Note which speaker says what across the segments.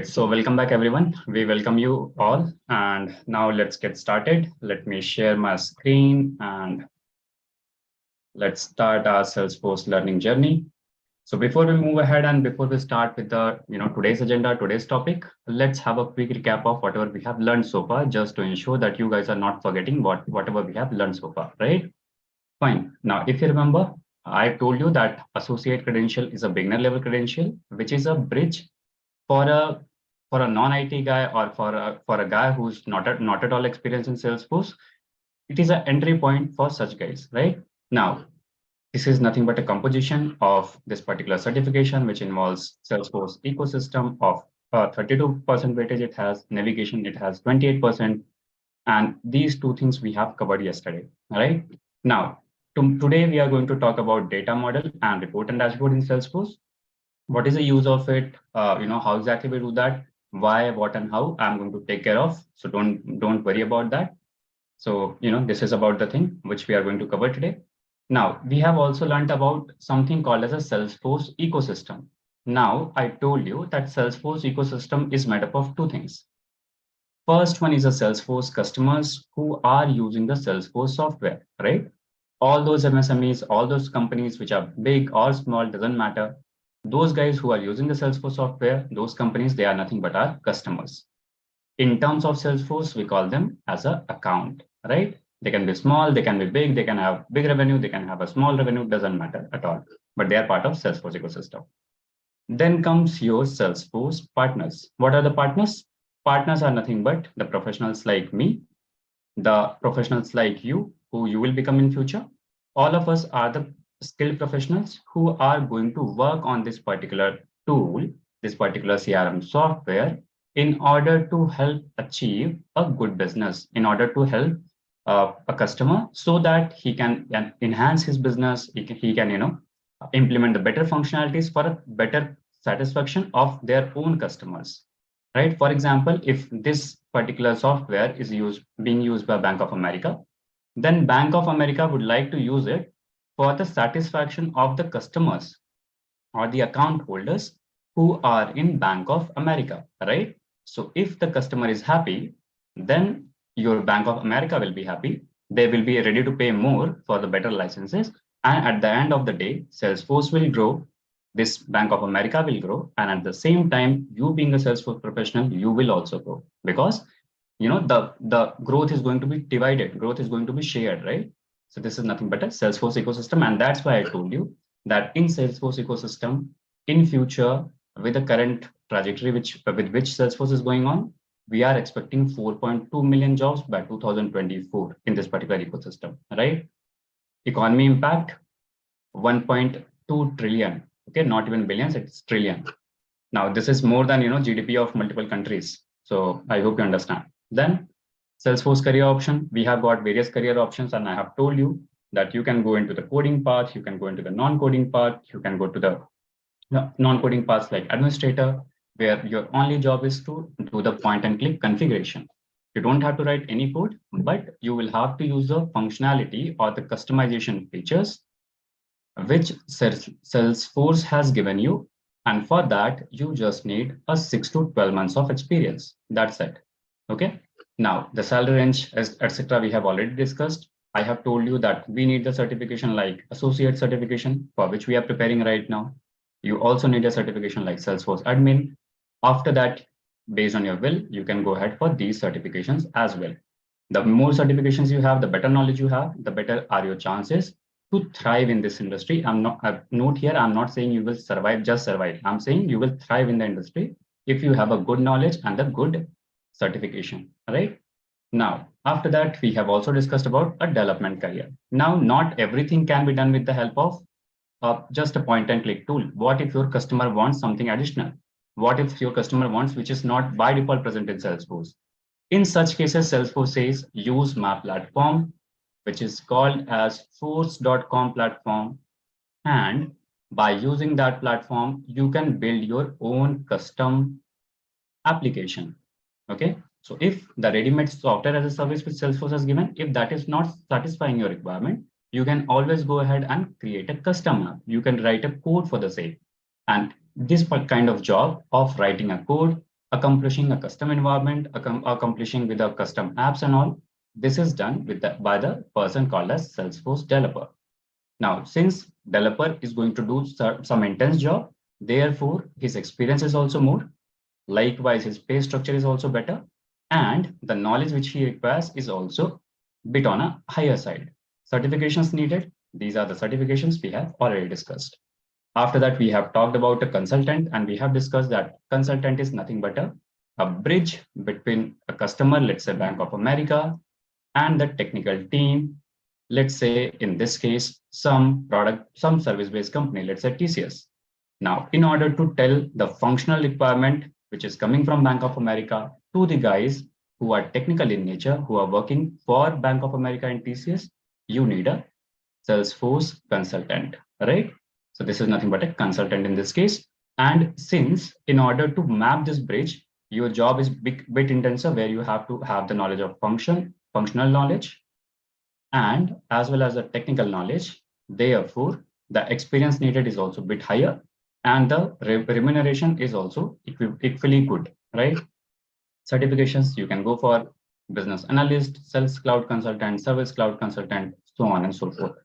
Speaker 1: So welcome back everyone. We welcome you all and now let's get started. Let me share my screen and let's start our Salesforce learning journey. So before we move ahead and before we start with the today's agenda, today's topic, let's have a quick recap of whatever we have learned so far just to ensure that you guys are not forgetting whatever we have learned so far, right? Fine. Now, if you remember, I told you that associate credential is a beginner level credential, which is a bridge for a non-IT guy or for a guy who's not at all experienced in Salesforce. It is an entry point for such guys, right? Now, this is nothing but a composition of this particular certification, which involves Salesforce ecosystem of 32% weightage. It has navigation, it has 28%, and these two things we have covered yesterday. All right. Now, today we are going to talk about data model and report and dashboard in Salesforce. What is the use of it? How exactly we do that? Why, what, and how? I'm going to take care of. So don't worry about that. So this is about the thing which we are going to cover today. Now we have also learned about something called as a Salesforce ecosystem. Now I told you that Salesforce ecosystem is made up of two things. First one is the Salesforce customers who are using the Salesforce software, right? All those MSMEs, all those companies which are big or small, doesn't matter. Those guys who are using the Salesforce software, those companies, they are nothing but our customers. In terms of Salesforce, we call them as an account, right? They can be small, they can be big, they can have big revenue, they can have a small revenue, doesn't matter at all. But they are part of Salesforce ecosystem. Then comes your Salesforce partners. What are the partners? Partners are nothing but the professionals like me, the professionals like you, who you will become in future. All of us are the skilled professionals who are going to work on this particular tool, this particular CRM software, in order to help achieve a good business, in order to help a customer so that he can enhance his business, he can implement the better functionalities for a better satisfaction of their own customers, right? For example, if this particular software is being used by Bank of America, then Bank of America would like to use it for the satisfaction of the customers or the account holders who are in Bank of America, right? So if the customer is happy, then your Bank of America will be happy. They will be ready to pay more for the better licenses. And at the end of the day, Salesforce will grow. This Bank of America will grow. And at the same time, you being a Salesforce professional, you will also grow because the growth is going to be divided, growth is going to be shared, right? So this is nothing but a Salesforce ecosystem. And that's why I told you that in Salesforce ecosystem, in future, with the current trajectory with which Salesforce is going on, we are expecting 4.2 million jobs by 2024 in this particular ecosystem, right? Economy impact 1.2 trillion. Okay, not even billions, it's trillion. Now this is more than GDP of multiple countries. So I hope you understand. Then Salesforce career option, we have got various career options, and I have told you that you can go into the coding path, you can go into the non-coding path, you can go to the non-coding paths like administrator, where your only job is to do the point and click configuration. You don't have to write any code, but you will have to use the functionality or the customization features which Salesforce has given you. And for that, you just need a 6 to 12 months of experience. That's it. Okay. Now, the salary range, etc., we have already discussed. I have told you that we need the certification like associate certification, for which we are preparing right now. You also need a certification like Salesforce admin. After that, based on your will, you can go ahead for these certifications as well. The more certifications you have, the better knowledge you have, the better are your chances to thrive in this industry. Note here, I'm not saying you will survive, just survive. I'm saying you will thrive in the industry if you have a good knowledge and a good certification, right? Now, after that, we have also discussed about a development career. Now, not everything can be done with the help of just a point and click tool. What if your customer wants something additional? What if your customer wants which is not by default present in Salesforce? In such cases, Salesforce says use my platform, which is called as force.com platform. And by using that platform, you can build your own custom application. Okay. So if the ready-made software as a service which Salesforce has given, if that is not satisfying your requirement, you can always go ahead and create a custom app. You can write a code for the same. And this kind of job of writing a code accomplishing a custom environment, accomplishing with the custom apps and all. This is done by the person called as Salesforce developer. Now, since developer is going to do some intense job, therefore his experience is also more. Likewise, his pay structure is also better, and the knowledge which he requires is also bit on a higher side. Certifications needed. These are the certifications we have already discussed. After that, we have talked about a consultant, and we have discussed that consultant is nothing but a bridge between a customer, let's say Bank of America, and the technical team. Let's say in this case, some service-based company, let's say TCS. Now, in order to tell the functional requirement which is coming from Bank of America to the guys who are technical in nature, who are working for Bank of America and TCS, you need a Salesforce consultant, right? So this is nothing but a consultant in this case. And since in order to map this bridge, your job is bit intensive, where you have to have the knowledge of functional knowledge, and as well as the technical knowledge. Therefore, the experience needed is also a bit higher, and the remuneration is also equally good, right? Certifications, you can go for business analyst, sales cloud consultant, service cloud consultant, so on and so forth.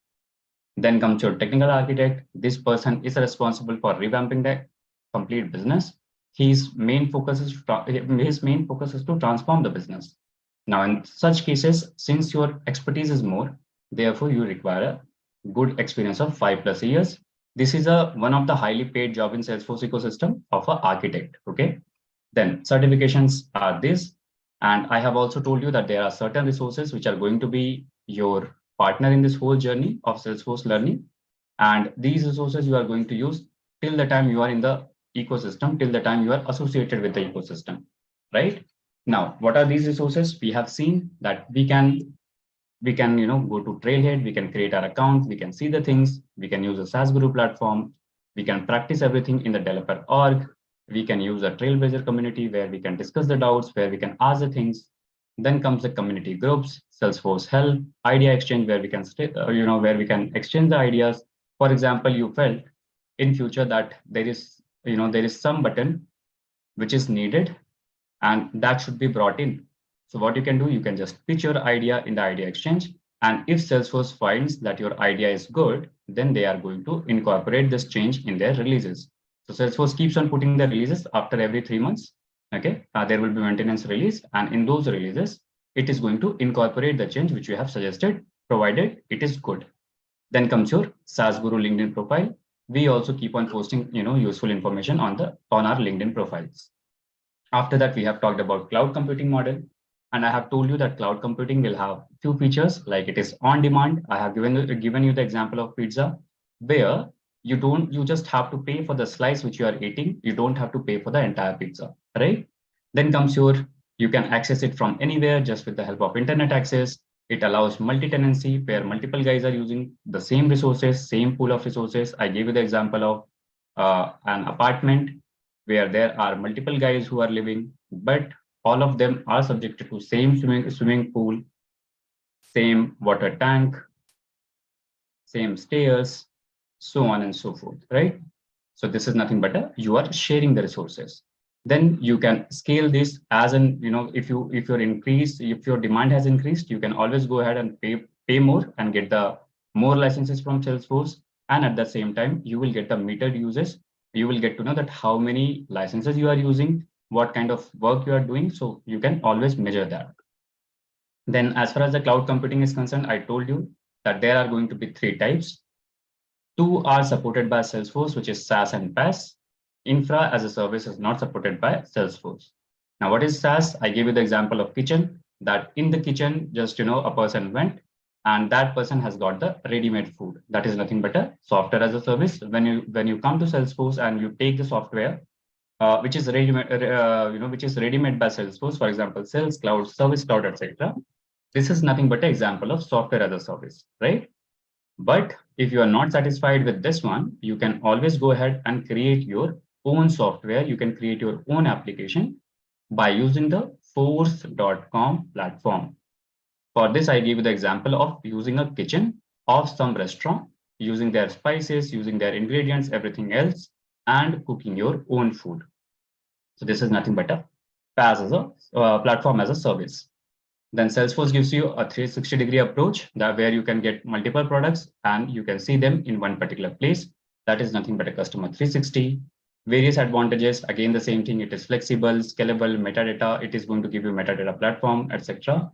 Speaker 1: Then comes your technical architect. This person is responsible for revamping the complete business. His main focus is to transform the business. Now, in such cases, since your expertise is more, therefore you require a good experience of 5+ years. This is one of the highly paid job in Salesforce ecosystem of an architect. Okay. Then certifications are this, and I have also told you that there are certain resources which are going to be your partner in this whole journey of Salesforce learning, and these resources you are going to use till the time you are in the ecosystem, till the time you are associated with the ecosystem, right? Now, what are these resources? We have seen that we can go to Trailhead, we can create our account, we can see the things, we can use a saasguru platform, we can practice everything in the developer org, we can use a Trailblazer community where we can discuss the doubts, where we can ask the things. Then comes the community groups, Salesforce Help, Idea Exchange, where we can where we can exchange the ideas. For example, you felt in future that there is some button which is needed, and that should be brought in. So what you can do, you can just pitch your idea in the Idea Exchange, and if Salesforce finds that your idea is good, then they are going to incorporate this change in their releases. So Salesforce keeps on putting the releases after every 3 months. Okay, there will be maintenance release, and in those releases, it is going to incorporate the change which you have suggested, provided it is good. Then comes your saasguru LinkedIn profile. We also keep on posting useful information on our LinkedIn profiles. After that, we have talked about cloud computing model, and I have told you that cloud computing will have few features, like it is on demand. I have given you the example of pizza, where you just have to pay for the slice which you are eating. You don't have to pay for the entire pizza, right? Then comes you can access it from anywhere just with the help of internet access. It allows multi-tenancy, where multiple guys are using the same resources, same pool of resources. I gave you the example of an apartment where there are multiple guys who are living, but all of them are subjected to same swimming pool, same water tank, same stairs, so on and so forth, right? So this is nothing but you are sharing the resources. Then you can scale this as if your demand has increased, you can always go ahead and pay more and get the more licenses from Salesforce. And at the same time, you will get the metered uses. You will get to know that how many licenses you are using, what kind of work you are doing. So you can always measure that. Then as far as the cloud computing is concerned, I told you that there are going to be 3 types. 2 are supported by Salesforce, which is SaaS and PaaS. Infra as a service is not supported by Salesforce. Now, what is SaaS? I gave you the example of kitchen, that in the kitchen, just a person went and that person has got the ready-made food. That is nothing but a software as a service. When you come to Salesforce and you take the software, which is ready-made by Salesforce, for example, Sales Cloud, Service Cloud, etc. This is nothing but an example of software as a service, right? But if you are not satisfied with this one, you can always go ahead and create your own software. You can create your own application by using the force.com platform. For this, I give you the example of using a kitchen of some restaurant, using their spices, using their ingredients, everything else, and cooking your own food. So this is nothing but a PaaS as a platform as a service. Then Salesforce gives you a 360-degree approach that where you can get multiple products and you can see them in one particular place. That is nothing but a customer 360. Various advantages, again, the same thing. It is flexible, scalable, metadata. It is going to give you metadata platform, etc.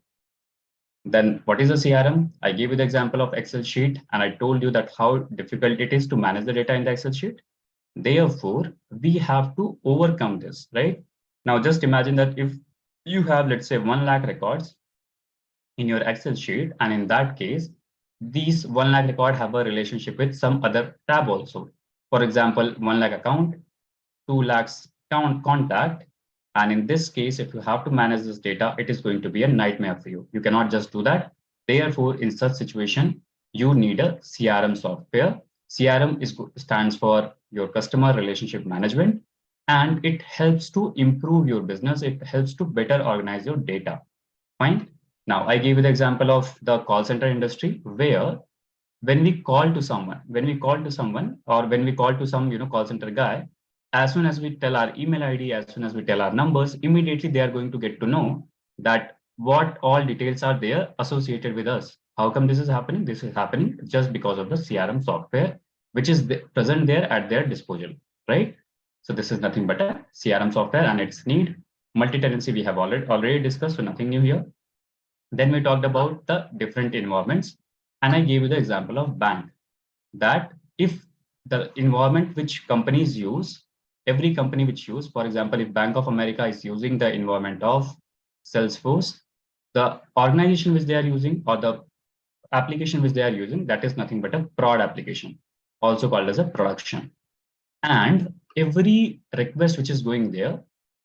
Speaker 1: Then what is a CRM? I gave you the example of Excel sheet and I told you that how difficult it is to manage the data in the Excel sheet. Therefore, we have to overcome this, right? Now, just imagine that if you have, let's say, 1 lakh records in your Excel sheet, and in that case, these 1 lakh record have a relationship with some other tab also. For example, 1 lakh account, 2 lakhs contact. And in this case, if you have to manage this data, it is going to be a nightmare for you. You cannot just do that. Therefore, in such situation, you need a CRM software. CRM stands for your customer relationship management, and it helps to improve your business. It helps to better organize your data. Fine. Now, I gave you the example of the call center industry where when we call to someone, or when we call to some, call center guy, as soon as we tell our email ID, as soon as we tell our numbers, immediately they are going to get to know that what all details are there associated with us. How come this is happening? This is happening just because of the CRM software, which is present there at their disposal, right? So this is nothing but a CRM software and its need. Multi-tenancy we have already discussed, so nothing new here. Then we talked about the different environments, and I gave you the example of bank, that if the environment which companies use, every company which use, for example, if Bank of America is using the environment of Salesforce, the organization which they are using or the application which they are using, that is nothing but a prod application, also called as a production. And every request which is going there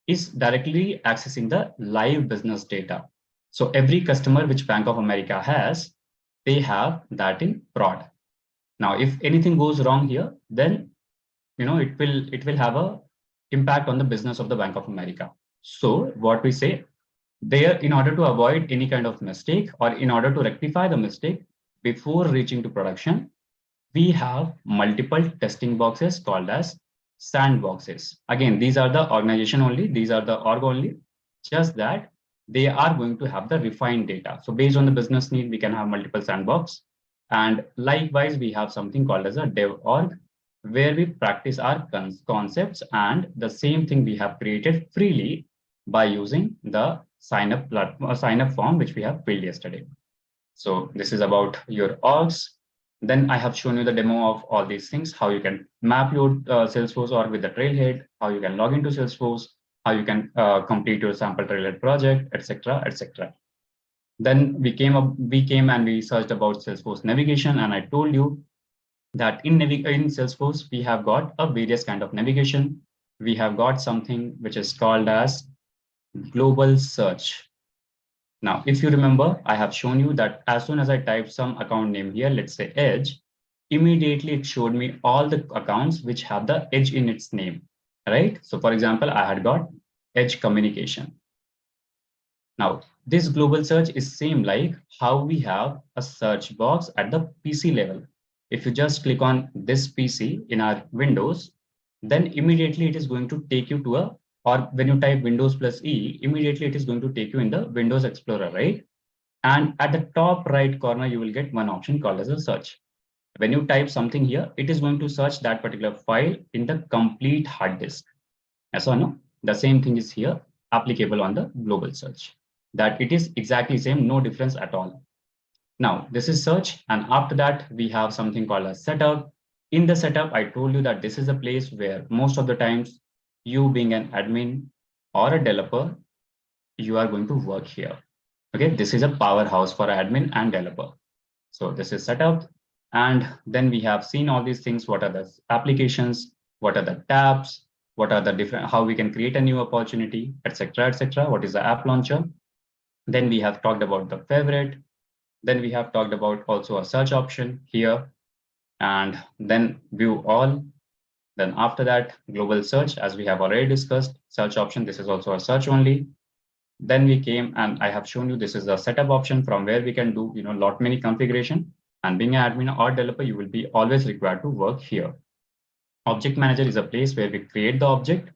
Speaker 1: is directly accessing the live business data. So every customer which Bank of America has, they have that in prod. Now, if anything goes wrong here, then it will have a impact on the business of the Bank of America. So what we say there, in order to avoid any kind of mistake or in order to rectify the mistake before reaching to production, we have multiple testing boxes called as sandboxes. Again, these are the organization only, these are the org only, just that they are going to have the refined data. So based on the business need, we can have multiple sandbox. And likewise, we have something called as a dev org, where we practice our concepts, and the same thing we have created freely by using the sign up form, which we have filled yesterday. So this is about your orgs. Then I have shown you the demo of all these things, how you can map your Salesforce org with the trailhead, how you can log into Salesforce, how you can complete your sample trailhead project, etc., etc. Then we came and we searched about Salesforce navigation, and I told you that in Salesforce, we have got a various kind of navigation. We have got something which is called as global search. Now, if you remember, I have shown you that as soon as I type some account name here, let's say Edge, immediately it showed me all the accounts which have the Edge in its name, right? So for example, I had got Edge communication. Now, this global search is same like how we have a search box at the PC level. If you just click on this PC in our Windows, then immediately it is going to take you to or when you type Windows plus E, immediately it is going to take you in the Windows Explorer, right? And at the top right corner, you will get one option called as a search. When you type something here, it is going to search that particular file in the complete hard disk. Yes or no? The same thing is here applicable on the global search, that it is exactly same, no difference at all. Now, this is search. And after that, we have something called a setup. In the setup, I told you that this is a place where most of the times you being an admin or a developer, you are going to work here. Okay, this is a powerhouse for admin and developer. So this is setup. And then we have seen all these things. What are the applications? What are the tabs? What are the different, how we can create a new opportunity, etc., etc. What is the app launcher? Then we have talked about the favorite. Then we have talked about also a search option here, and then view all. Then after that, global search, as we have already discussed, search option, this is also a search only. Then we came and I have shown you this is a setup option from where we can do lot many configuration. And being an admin or developer, you will be always required to work here. Object manager is a place where we create the object,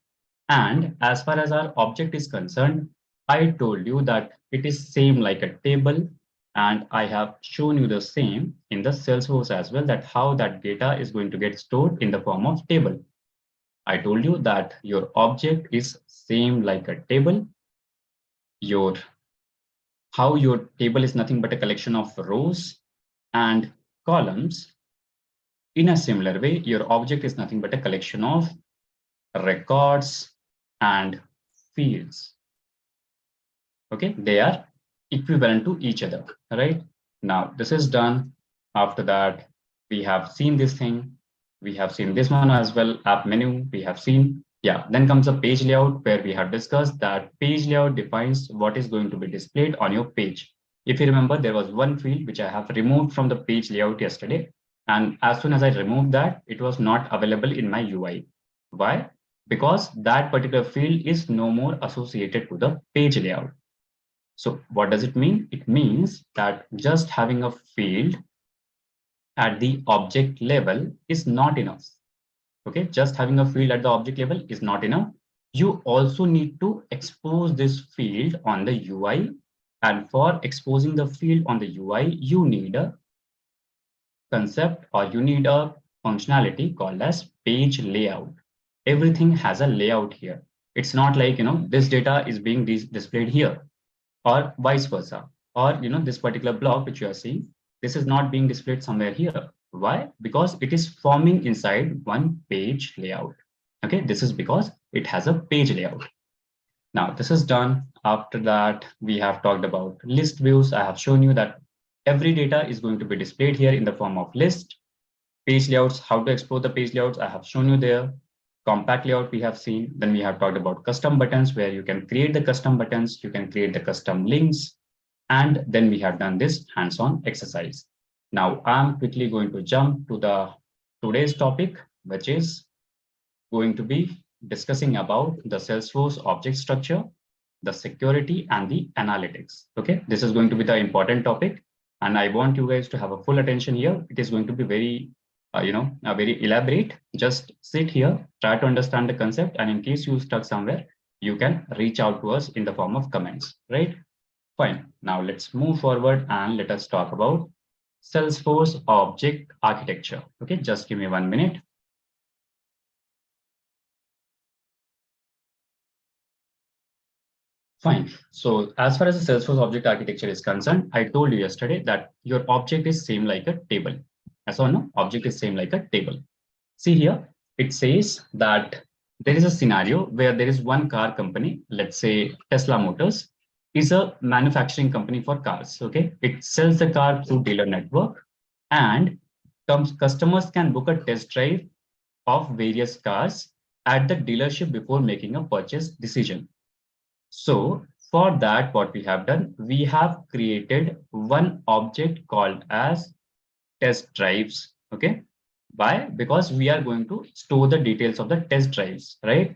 Speaker 1: And as far as our object is concerned, I told you that it is same like a table, and I have shown you the same in the Salesforce as well, that how that data is going to get stored in the form of table. I told you that your object is same like a table. How your table is nothing but a collection of rows and columns. In a similar way, your object is nothing but a collection of records and fields. Okay, they are equivalent to each other, right? Now this is done. After that, we have seen this thing. We have seen this one as well, app menu, we have seen. Yeah, then comes a page layout, where we have discussed that page layout defines what is going to be displayed on your page. If you remember, there was one field which I have removed from the page layout yesterday. And as soon as I removed that, it was not available in my UI. Why? Because that particular field is no more associated to the page layout. So what does it mean? It means that just having a field at the object level is not enough. Okay, just having a field at the object level is not enough. You also need to expose this field on the UI. And for exposing the field on the UI, you need a concept, or you need a functionality called as page layout. Everything has a layout here. It's not like, this data is being displayed here, or vice versa. Or, this particular block which you are seeing, this is not being displayed somewhere here. Why? Because it is forming inside one page layout. Okay, this is because it has a page layout. Now this is done. After that, we have talked about list views. I have shown you that every data is going to be displayed here in the form of list. Page layouts, how to export the page layouts, I have shown you there. Compact layout we have seen. Then we have talked about custom buttons, where you can create the custom buttons, you can create the custom links, and then we have done this hands-on exercise. Now I'm quickly going to jump to the today's topic, which is going to be discussing about the Salesforce object structure, the security, and the analytics. Okay, this is going to be the important topic, and I want you guys to have a full attention here. It is going to be very very elaborate. Just sit here, try to understand the concept, and in case you stuck somewhere, you can reach out to us in the form of comments, right? Fine. Now let's move forward and let us talk about Salesforce object architecture. Okay, just give me 1 minute. Fine. So as far as the Salesforce object architecture is concerned, I told you yesterday that your object is same like a table. Yes or no? Object is same like a table. See here, it says that there is a scenario where there is one car company, let's say Tesla Motors, is a manufacturing company for cars. Okay, it sells the car through dealer network, and customers can book a test drive of various cars at the dealership before making a purchase decision. So for that, what we have done, we have created one object called as test drives. Okay, why? Because we are going to store the details of the test drives, right?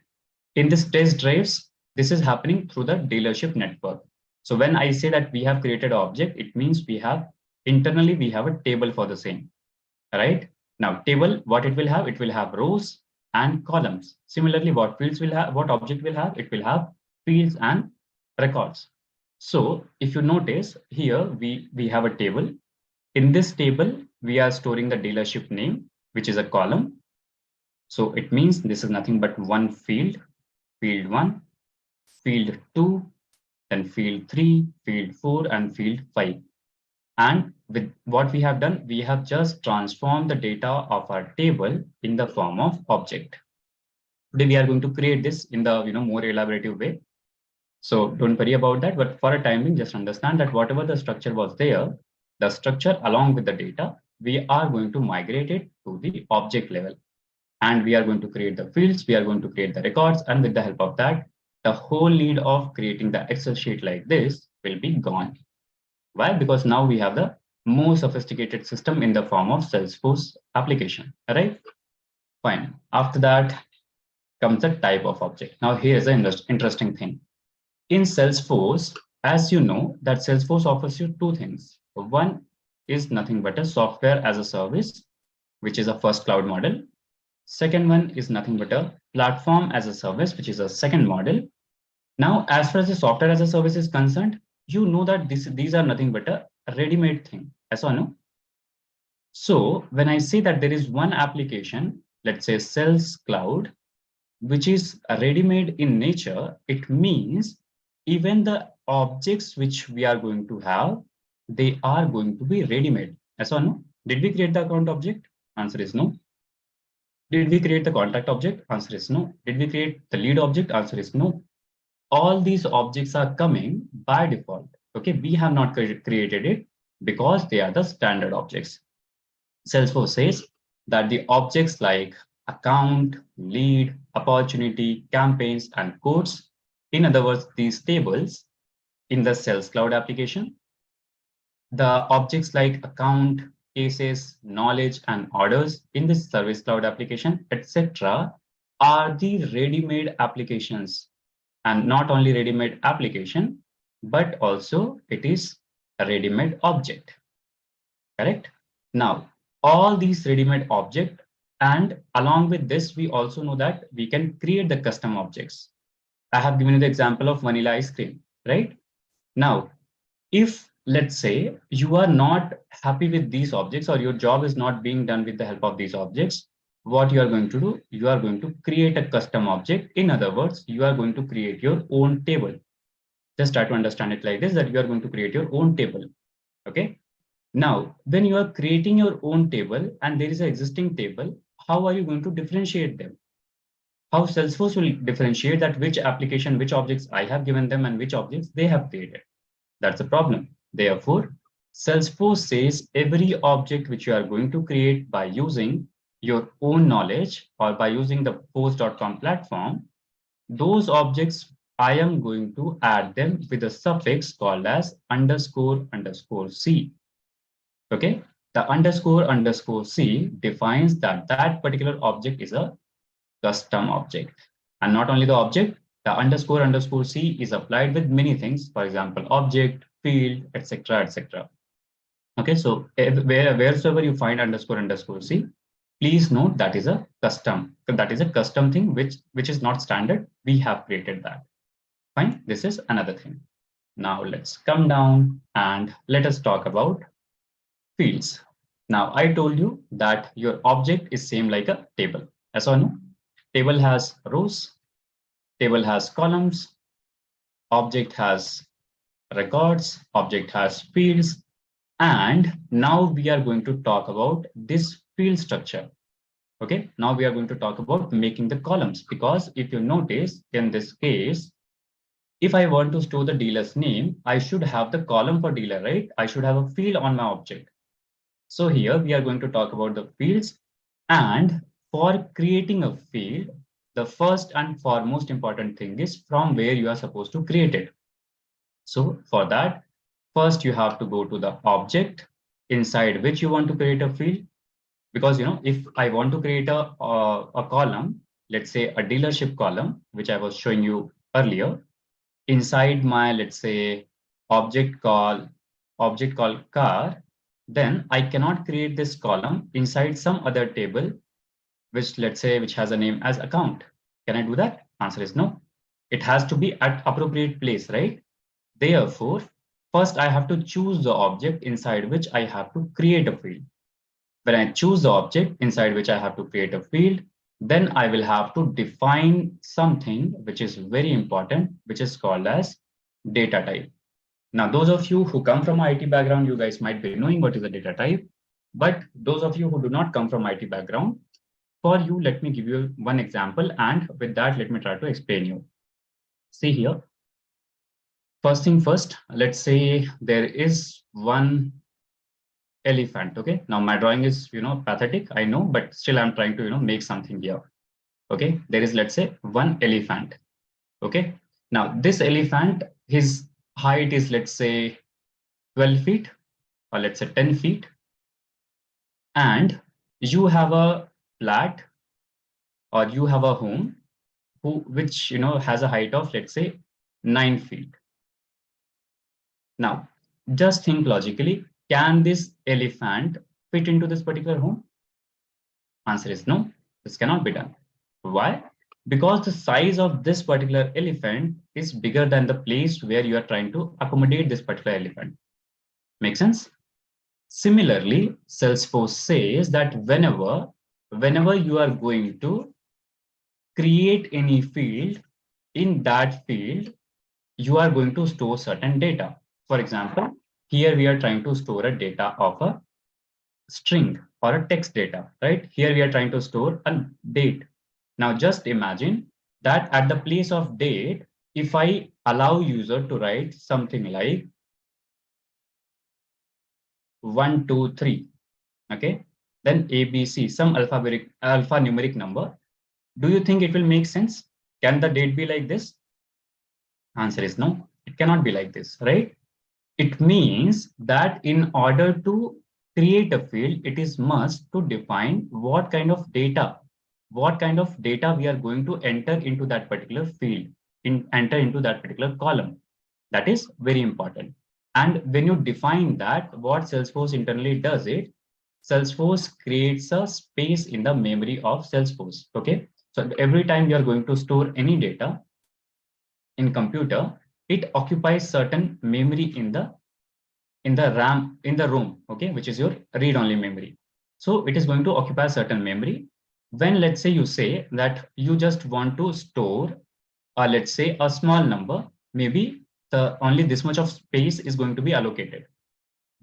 Speaker 1: In this test drives, this is happening through the dealership network. So when I say that we have created an object, it means we have internally, we have a table for the same, right? Now table, what it will have rows and columns. Similarly, what fields will have, what object will have, it will have fields and records. So if you notice here, we have a table. In this table, we are storing the dealership name, which is a column. So it means this is nothing but one field, field 1, field 2, then field 3, field 4, and field 5. And with what we have done, we have just transformed the data of our table in the form of object. Today we are going to create this in the more elaborative way. So don't worry about that. But for a time being, just understand that whatever the structure was there, the structure along with the data, we are going to migrate it to the object level. And we are going to create the fields, we are going to create the records, and with the help of that, the whole need of creating the Excel sheet like this will be gone. Why? Because now we have the more sophisticated system in the form of Salesforce application, right? Fine. After that comes the type of object. Now here's an interesting thing. In Salesforce, as you know, that Salesforce offers you two things. One is nothing but a software as a service, which is a first cloud model. Second one is nothing but a platform as a service, which is a second model. Now, as far as the software as a service is concerned, you know that these are nothing but a ready-made thing. Yes or no? So when I say that there is one application, let's say Sales Cloud, which is ready-made in nature, it means even the objects which we are going to have, they are going to be ready-made. Yes or no? Did we create the account object? Answer is no. Did we create the contact object? Answer is no. Did we create the lead object? Answer is no. All these objects are coming by default. Okay, we have not created it because they are the standard objects. Salesforce says that the objects like account, lead, opportunity, campaigns, and codes, in other words, these tables in the Sales Cloud application, the objects like account, cases, knowledge, and orders in this Service Cloud application, etc., are the ready-made applications. And not only ready-made application, but also it is a ready-made object. Correct? Now, all these ready-made object, and along with this, we also know that we can create the custom objects. I have given you the example of vanilla ice cream, right? Now, if let's say you are not happy with these objects or your job is not being done with the help of these objects, what you are going to do? You are going to create a custom object. In other words, you are going to create your own table. Just try to understand it like this, that you are going to create your own table. Okay. Now, when you are creating your own table and there is an existing table, how are you going to differentiate them? How Salesforce will differentiate that which application, which objects I have given them and which objects they have created? That's a problem. Therefore, Salesforce says every object which you are going to create by using your own knowledge or by using the post.com platform, those objects, I am going to add them with a suffix called as underscore underscore C. Okay, the underscore underscore C defines that that particular object is a custom object. And not only the object, the underscore underscore C is applied with many things, for example, object, field, etc., etc. Okay, so wheresoever you find underscore underscore C, please note that is a custom. That is a custom thing which is not standard. We have created that. Fine, this is another thing. Now let's come down and let us talk about fields. Now I told you that your object is same like a table. Yes or no? Table has rows, table has columns, object has records, object has fields, and now we are going to talk about this field structure. Okay, now we are going to talk about making the columns, because if you notice in this case, if I want to store the dealer's name, I should have the column for dealer, right? I should have a field on my object. So here we are going to talk about the fields, and for creating a field, the first and foremost important thing is from where you are supposed to create it. So for that, first you have to go to the object inside which you want to create a field. Because if I want to create a column, let's say a dealership column, which I was showing you earlier, inside my, let's say, object called car, then I cannot create this column inside some other table, which let's say which has a name as account. Can I do that? Answer is no. It has to be at appropriate place, right? Therefore, first I have to choose the object inside which I have to create a field. When I choose the object inside which I have to create a field, then I will have to define something which is very important, which is called as data type. Now, those of you who come from IT background, you guys might be knowing what is a data type. But those of you who do not come from IT background, for you, let me give you one example. And with that, let me try to explain you. See here. First thing first, let's say there is one elephant. Okay, now my drawing is pathetic, I know, but still I'm trying to make something here. Okay, there is, let's say, one elephant. Okay, now this elephant, his height is, let's say, 12 feet, or let's say 10 feet, and you have a flat, or you have a home which has a height of, let's say, 9 feet. Now just think logically, can this elephant fit into this particular home? Answer is no, this cannot be done. Why? because the size of this particular elephant is bigger than the place where you are trying to accommodate this particular elephant. Make sense? Similarly, Salesforce says that whenever you are going to create any field, in that field, you are going to store certain data. For example, here we are trying to store a data of a string or a text data, right? Here we are trying to store a date. Now just imagine that at the place of date, if I allow user to write something like 1, 2, 3, okay, then ABC, some alphanumeric number, do you think it will make sense? Can the date be like this? Answer is no, it cannot be like this, right? It means that in order to create a field, it is must to define what kind of data we are going to enter into that particular field, enter into that particular column. That is very important. And when you define that, what Salesforce internally does it, Salesforce creates a space in the memory of Salesforce. Okay. So every time you are going to store any data in computer, it occupies certain memory in the RAM, in the ROM, okay, which is your read-only memory. So it is going to occupy certain memory. When let's say you say that you just want to store, let's say a small number, maybe the only this much of space is going to be allocated.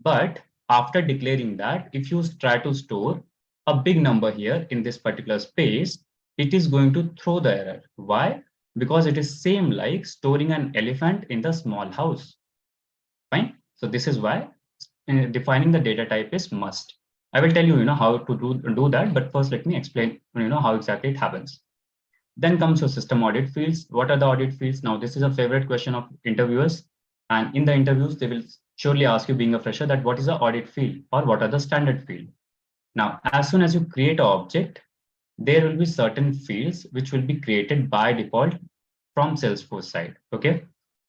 Speaker 1: But after declaring that, if you try to store a big number here in this particular space, it is going to throw the error. Why? Because it is same like storing an elephant in the small house. Fine. So this is why defining the data type is must. I will tell you, how to do that, but first let me explain, how exactly it happens. Then comes your system audit fields. What are the audit fields? Now, this is a favorite question of interviewers. And in the interviews, they will surely ask you, being a fresher, that what is the audit field or what are the standard field? Now, as soon as you create an object, there will be certain fields which will be created by default from Salesforce side. Okay.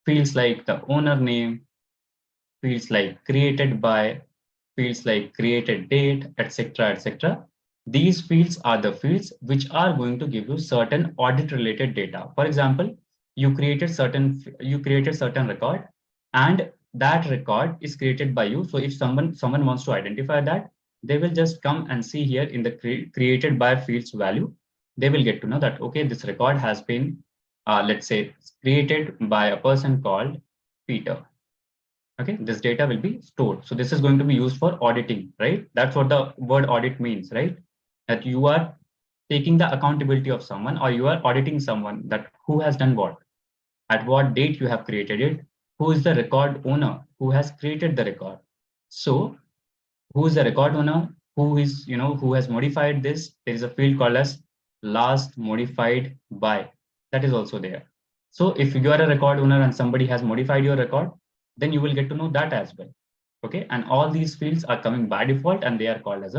Speaker 1: Fields like the owner name, fields like created by, fields like created date, etc., etc. These fields are the fields which are going to give you certain audit related data. For example, you created certain record, and that record is created by you. So if someone wants to identify that, they will just come and see here in the created by fields value. They will get to know that, okay, this record has been, let's say, created by a person called Peter. Okay, this data will be stored. So this is going to be used for auditing, right? That's what the word audit means, right? That you are taking the accountability of someone, or you are auditing someone, that who has done what, at what date you have created it, who is the record owner, who has created the record. So who is the record owner, who is, who has modified this. There is a field called as last modified by, that is also there. So if you are a record owner and somebody has modified your record, then you will get to know that as well. Okay, and all these fields are coming by default, and they are called as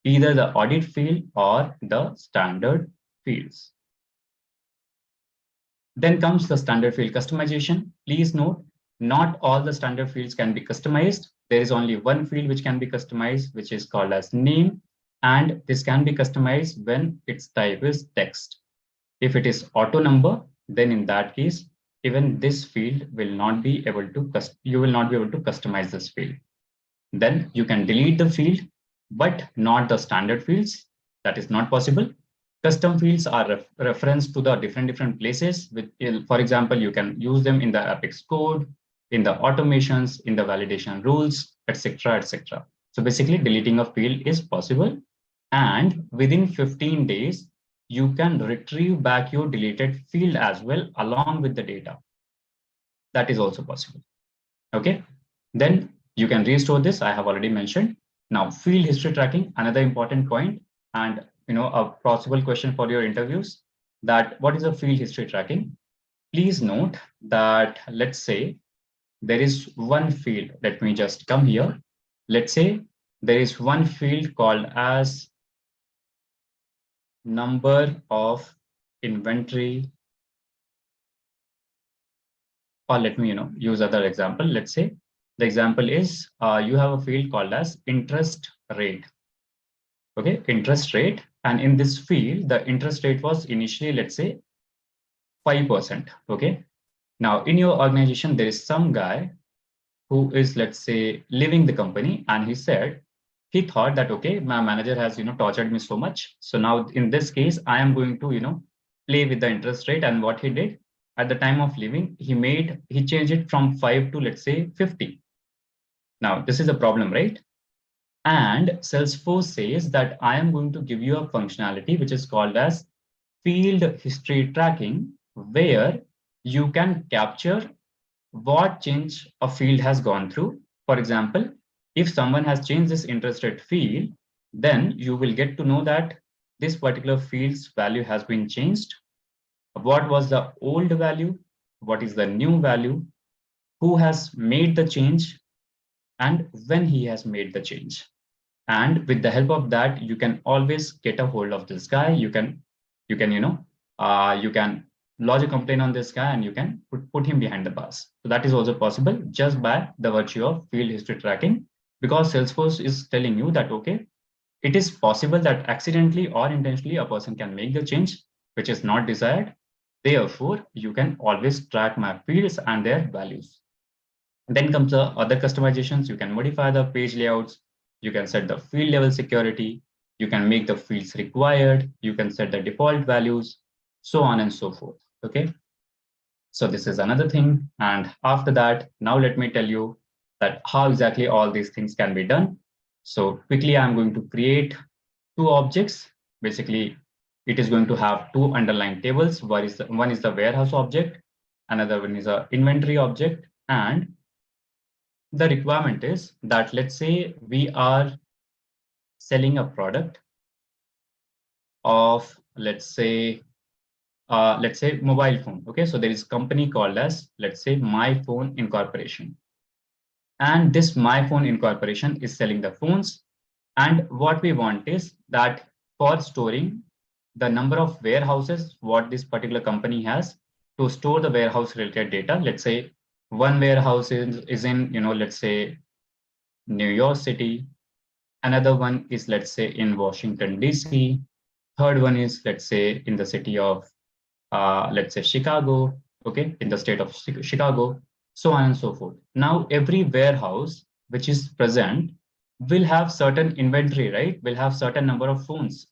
Speaker 1: either the audit field or the standard fields. Then comes the standard field customization. Please note, not all the standard fields can be customized. There is only one field which can be customized, which is called as name. And this can be customized when its type is text. If it is auto number, then in that case, even this field will not be able to, you will not be able to customize this field. Then you can delete the field, but not the standard fields. That is not possible. Custom fields are referenced to the different places. With, for example, you can use them in the Apex code, in the automations, in the validation rules, etc., etc. So basically, deleting a field is possible, and within 15 days, you can retrieve back your deleted field as well along with the data. That is also possible. Okay, then you can restore this. I have already mentioned. Now, field history tracking, another important point, and a possible question for your interviews, that what is a field history tracking? Please note that, let's say there is one field. Let me just come here. Let's say there is one field called as number of inventory, or let me use other example. Let's say the example is you have a field called as interest rate. Okay, interest rate, And in this field, the interest rate was initially, let's say, 5%. Okay. Now, in your organization, there is some guy who is, let's say, leaving the company, and he said, he thought that, okay, my manager has, tortured me so much. So now in this case, I am going to, play with the interest rate. And what he did at the time of leaving, he changed it from 5 to, let's say, 50. Now, this is a problem, right? And Salesforce says that I am going to give you a functionality which is called as field history tracking, where you can capture what change a field has gone through. For example, if someone has changed this interest rate field, then you will get to know that this particular field's value has been changed. What was the old value? What is the new value? Who has made the change? And when he has made the change. And with the help of that, you can always get a hold of this guy. You can lodge a complaint on this guy, and you can put him behind the bars. So that is also possible just by the virtue of field history tracking, because Salesforce is telling you that, okay, it is possible that accidentally or intentionally a person can make the change which is not desired. Therefore, you can always track my fields and their values. Then comes the other customizations. You can modify the page layouts. You can set the field level security. You can make the fields required. You can set the default values, so on and so forth. Okay. So this is another thing. And after that, now let me tell you that how exactly all these things can be done. So quickly, I'm going to create two objects. Basically, it is going to have two underlying tables. One is the warehouse object. Another one is a inventory object. And the requirement is that, let's say we are selling a product of, let's say mobile phone. Okay, so there is a company called as, let's say, My Phone Incorporation, and this My Phone Incorporation is selling the phones. And what we want is that for storing the number of warehouses what this particular company has, to store the warehouse related data. Let's say one warehouse is in, let's say, New York City. Another one is, let's say, in Washington, D.C. Third one is, let's say, in the city of, let's say, Chicago, okay, in the state of Chicago, so on and so forth. Now, every warehouse which is present will have certain inventory, right? Will have certain number of phones.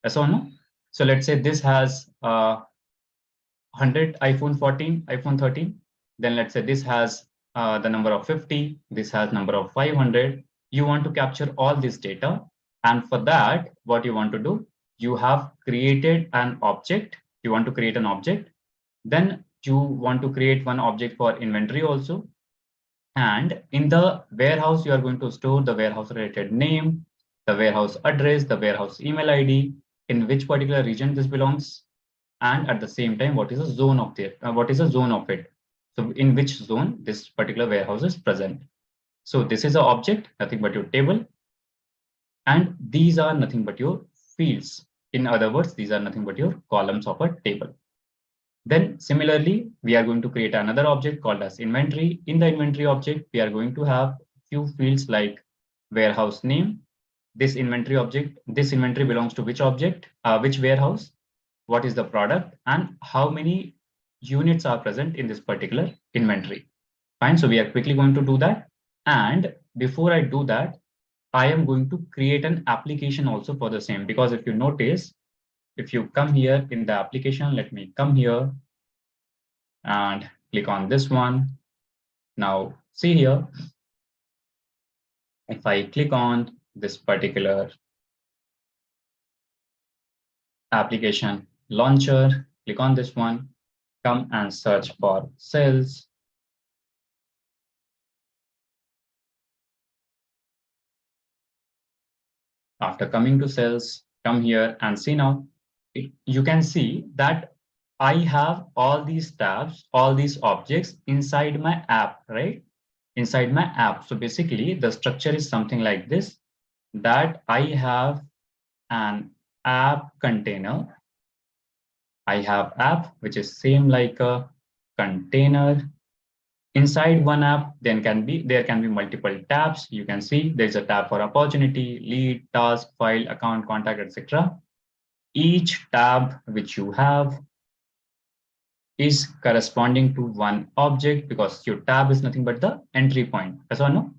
Speaker 1: Yes or no? So let's say this has 100 iPhone 14, iPhone 13. Then let's say this has the number of 50. This has number of 500. You want to capture all this data. And for that, what you want to do, you have created an object. You want to create an object. Then you want to create one object for inventory also. And in the warehouse, you are going to store the warehouse related name, the warehouse address, the warehouse email ID, in which particular region this belongs, and at the same time, what is the zone of it? So in which zone this particular warehouse is present. So this is an object, nothing but your table. And these are nothing but your fields. In other words, these are nothing but your columns of a table. Then similarly, we are going to create another object called as inventory. In the inventory object, we are going to have few fields like warehouse name. This inventory belongs to which object, which warehouse, what is the product, and how many units are present in this particular inventory. Fine. So we are quickly going to do that. And before I do that, I am going to create an application also for the same, because if you notice, if you come here in the application, let me come here and click on this one. Now see here, if I click on this particular application launcher, click on this one, come and search for sales. After coming to sales, come here and see now, you can see that I have all these tabs, all these objects inside my app, right? Inside my app. So basically the structure is something like this, that I have an app container. I have app, which is same like a container. Inside one app, there can be multiple tabs. You can see there's a tab for opportunity, lead, task, file, account, contact, etc. Each tab which you have is corresponding to one object because your tab is nothing but the entry point. Yes or no?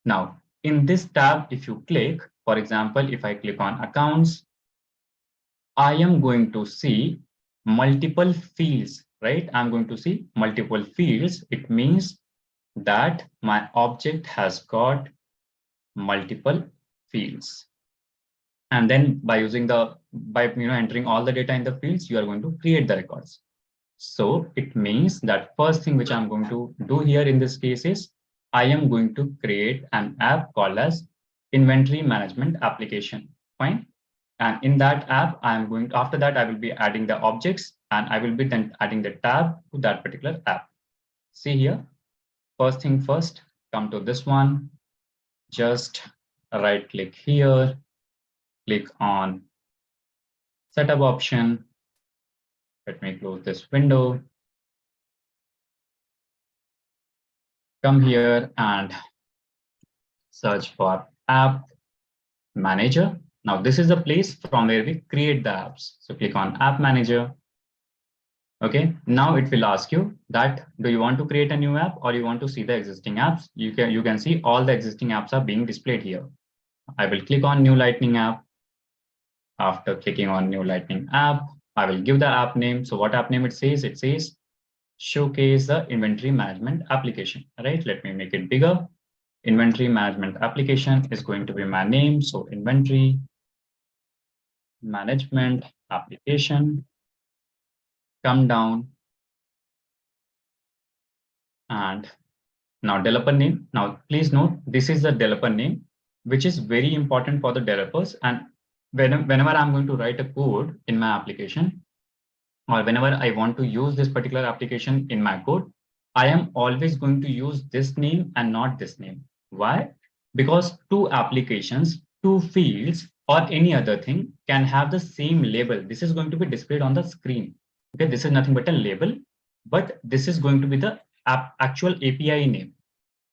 Speaker 1: Now, in this tab, if you click, for example, if I click on accounts, I am going to see multiple fields, right? I'm going to see multiple fields. It means that my object has got multiple fields. And then by entering all the data in the fields, you are going to create the records. So it means that first thing which I'm going to do here in this case is I am going to create an app called as inventory management application. Fine. And in that app, after that, I will be adding the objects and I will be then adding the tab to that particular app. See here, first thing first, come to this one, just right click here, click on setup option. Let me close this window. Come here and search for app manager. Now this is the place from where we create the apps. So click on app manager. Okay, now it will ask you that do you want to create a new app or you want to see the existing apps? You can see all the existing apps are being displayed here. I will click on new lightning app. After clicking on new lightning app, I will give the app name. So what app name it says showcase the inventory management application. Right, let me make it bigger. Inventory management application is going to be my name. So inventory management application. Come down and now developer name. Now please note this is the developer name, which is very important for the developers. And whenever I'm going to write a code in my application, or whenever I want to use this particular application in my code, I am always going to use this name and not this name. Why? Because two applications, two fields, or any other thing can have the same label. This is going to be displayed on the screen. Okay, this is nothing but a label, but this is going to be the actual API name.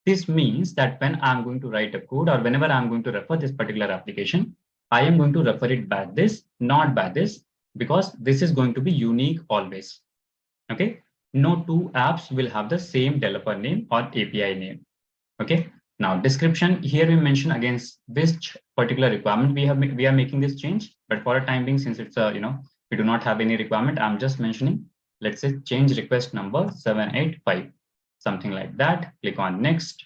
Speaker 1: This means that when I'm going to write a code or whenever I'm going to refer this particular application, I am going to refer it by this, not by this, because this is going to be unique always. Okay, no two apps will have the same developer name or API name. Okay, now description here we mention against which particular requirement we are making this change, but for a time being, since it's we do not have any requirement, I'm just mentioning, let's say change request number 785, something like that. Click on next.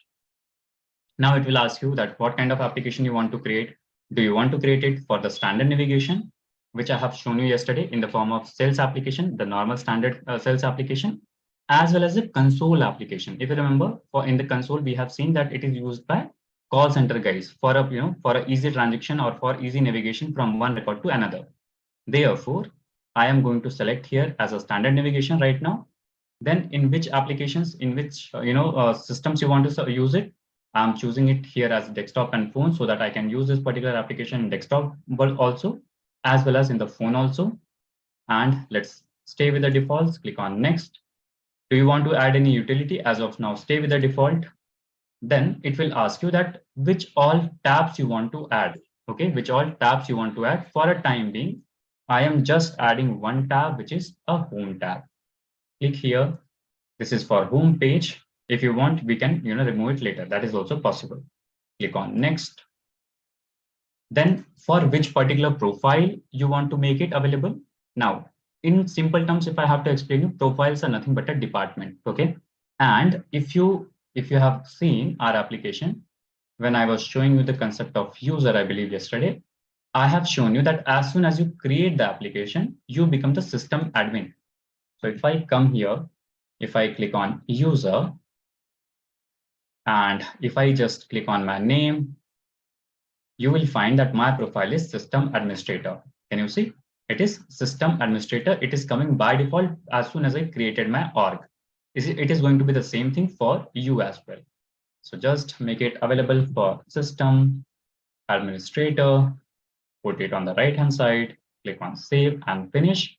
Speaker 1: Now it will ask you that what kind of application you want to create. Do you want to create it for the standard navigation, which I have shown you yesterday in the form of sales application, the normal standard sales application, as well as the console application. If you remember, in the console, we have seen that it is used by call center guys for a easy transaction or for easy navigation from one record to another. Therefore, I am going to select here as a standard navigation right now. Then in which applications, in which systems you want to use it, I'm choosing it here as desktop and phone so that I can use this particular application in desktop also, as well as in the phone also. And let's stay with the defaults. Click on next. Do you want to add any utility? As of now, stay with the default. Then it will ask you that which all tabs you want to add. Okay, which all tabs you want to add. For a time being, I am just adding one tab, which is a home tab. Click here. This is for home page. If you want, we can remove it later. That is also possible. Click on next. Then for which particular profile you want to make it available. Now, in simple terms, if I have to explain you, profiles are nothing but a department. Okay. And if you have seen our application, when I was showing you the concept of user, I believe yesterday, I have shown you that as soon as you create the application, you become the system admin. So if I come here, if I click on user, and if I just click on my name, you will find that my profile is system administrator. Can you see? It is system administrator. It is coming by default as soon as I created my org. It is going to be the same thing for you as well. So just make it available for system administrator, put it on the right-hand side, click on save and finish.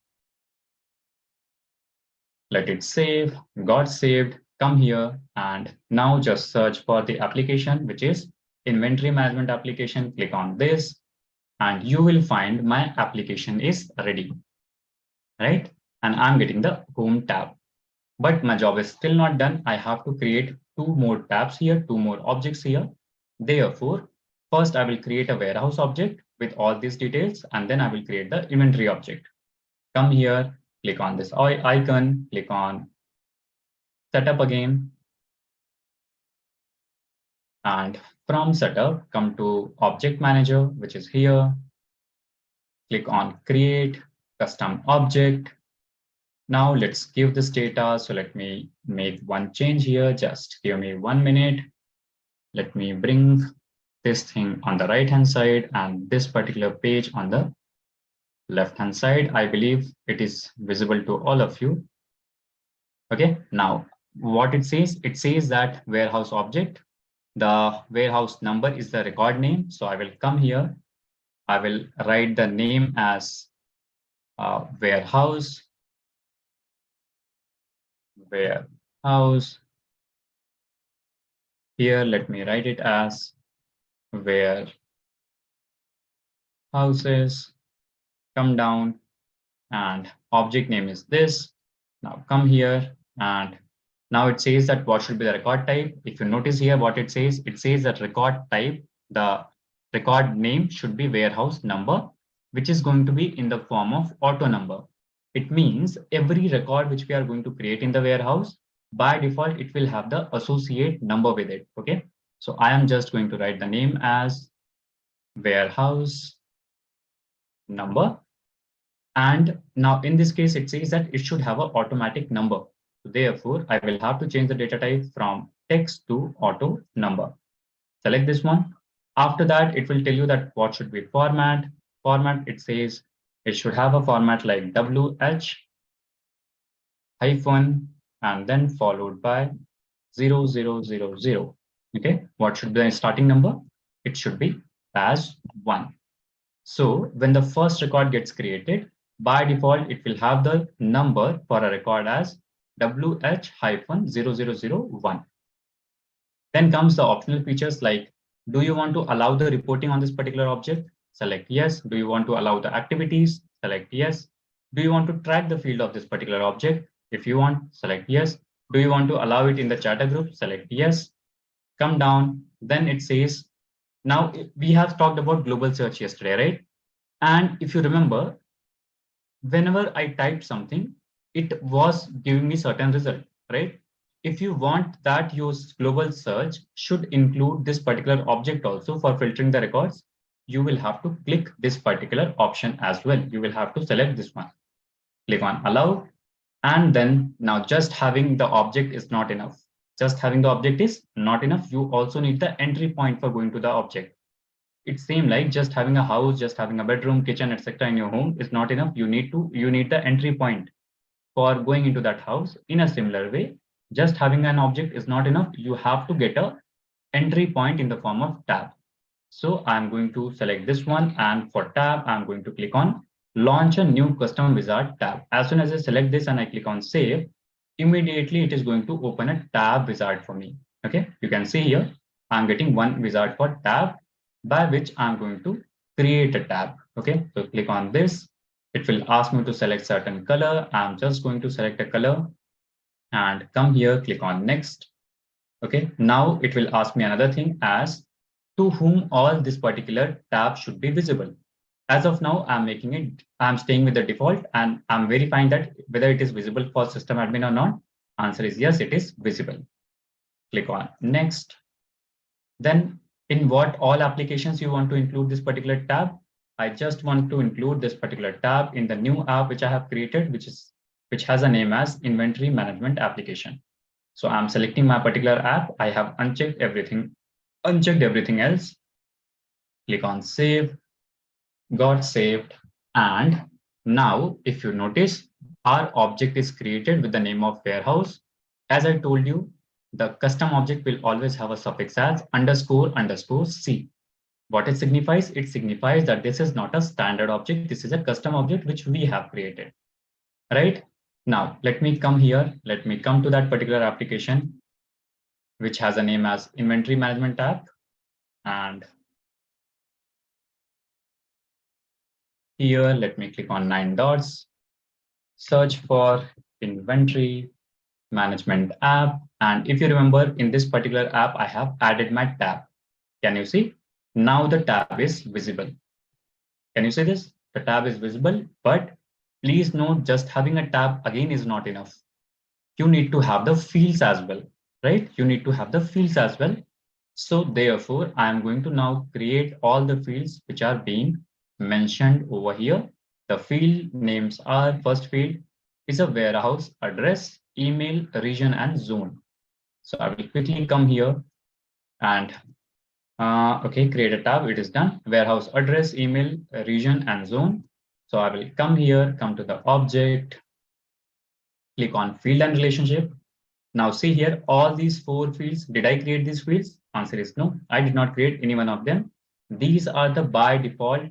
Speaker 1: Let it save, got saved, come here and now just search for the application, which is inventory management application. Click on this. and you will find my application is ready, right? And I'm getting the home tab. But my job is still not done. I have to create two more tabs here, two more objects here. Therefore, first I will create a warehouse object with all these details, and then I will create the inventory object. Come here, click on this icon, click on setup again. And from setup, come to object manager, which is here. Click on create custom object. Now let's give this data. So let me make one change here. Just give me 1 minute. Let me bring this thing on the right hand side and this particular page on the left hand side. I believe it is visible to all of you. Okay, now what it says that warehouse object, the warehouse number is the record name. So I will come here. I will write the name as warehouse. Here, let me write it as warehouses. Come down and object name is this. Now come here and now it says that what should be the record type. If you notice here what it says that record type, the record name should be warehouse number, which is going to be in the form of auto number. It means every record which we are going to create in the warehouse, by default, it will have the associate number with it. Okay. So I am just going to write the name as warehouse number. And now in this case, it says that it should have an automatic number. So therefore, I will have to change the data type from text to auto number. Select this one. After that, it will tell you that what should be format. Format, it says it should have a format like WH hyphen and then followed by 0000. Okay, what should be the starting number? It should be as 1. So when the first record gets created, by default, it will have the number for a record as WH-0001. Then comes the optional features like, do you want to allow the reporting on this particular object? Select yes. Do you want to allow the activities? Select yes. Do you want to track the field of this particular object? If you want, select yes. Do you want to allow it in the chatter group? Select yes. Come down. Then it says, now we have talked about global search yesterday, right? And if you remember, whenever I typed something, it was giving me certain result, right? If you want that your global search should include this particular object also for filtering the records, you will have to click this particular option as well. You will have to select this one. Click on allow. And then now just having the object is not enough. Just having the object is not enough. You also need the entry point for going to the object. It seems like just having a house, just having a bedroom, kitchen, etc. in your home is not enough. You need the entry point for going into that house. In a similar way, just having an object is not enough. You have to get a entry point in the form of tab. So I'm going to select this one, and for tab, I'm going to click on launch a new custom wizard tab. As soon as I select this and I click on save, immediately it is going to open a tab wizard for me. Okay, you can see here, I'm getting one wizard for tab, by which I'm going to create a tab. Okay, so click on this. It will ask me to select certain color. I'm just going to select a color and come here, click on next. Okay, now it will ask me another thing as to whom all this particular tab should be visible. As of now, I'm staying with the default and I'm verifying that whether it is visible for system admin or not. Answer is yes, it is visible. Click on next. Then in what all applications you want to include this particular tab? I just want to include this particular tab in the new app which I have created, which has a name as inventory management application. So I'm selecting my particular app. I have unchecked everything else. Click on save, got saved. And now if you notice, our object is created with the name of warehouse. As I told you, the custom object will always have a suffix as __c. What it signifies? It signifies that this is not a standard object. This is a custom object which we have created, right? Now, let me come here. Let me come to that particular application, which has a name as inventory management app. And Here, let me click on 9 dots, search for inventory management app. And if you remember, in this particular app, I have added my tab. Can you see? Now the tab is visible. Can you see this? The tab is visible, but please note, just having a tab again is not enough. You need to have the fields as well, right? You need to have the fields as well. So therefore, I am going to now create all the fields which are being mentioned over here. The field names are, first field is a warehouse address, email, region, and zone. So I will quickly come here and okay, create a tab. It is done. Warehouse address, email, region, and zone. So I will come here, come to the object, click on field and relationship. Now see here, all these 4 fields, did I create these fields? Answer is no, I did not create any one of them. These are the by default,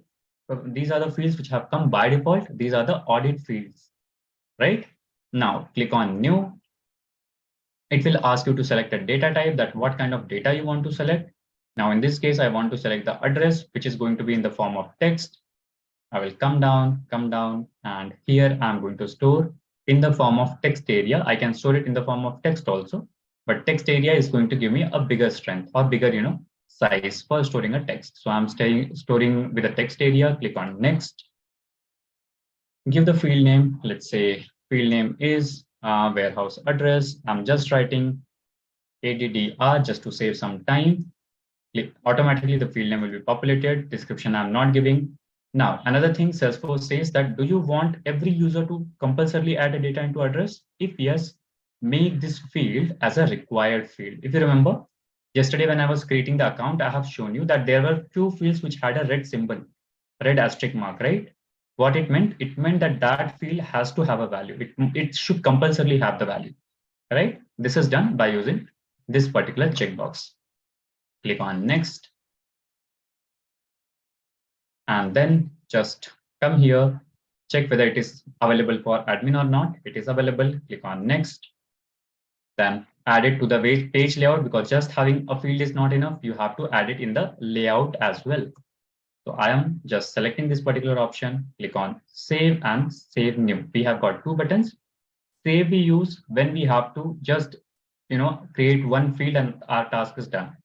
Speaker 1: these are the fields which have come by default. These are the audit fields, right? Now click on new. It will ask you to select a data type, that what kind of data you want to select. Now in this case, I want to select the address, which is going to be in the form of text. I will come down, and here I'm going to store in the form of text area. I can store it in the form of text also, but text area is going to give me a bigger strength or bigger, size for storing a text. So I'm storing with a text area. Click on next. Give the field name. Let's say field name is warehouse address. I'm just writing ADDR just to save some time. Automatically the field name will be populated. Description I'm not giving. Now, another thing, Salesforce says that, do you want every user to compulsorily add a data into address? If yes, make this field as a required field. If you remember, yesterday when I was creating the account, I have shown you that there were few fields which had a red symbol, red asterisk mark, right? What it meant? It meant that that field has to have a value. It should compulsorily have the value, right? This is done by using this particular checkbox. Click on next. And then just come here, check whether it is available for admin or not. It is available. Click on next. Then add it to the page layout, because just having a field is not enough. You have to add it in the layout as well. So I am just selecting this particular option. Click on save and save new. We have got 2 buttons. Save we use when we have to just create one field and our task is done.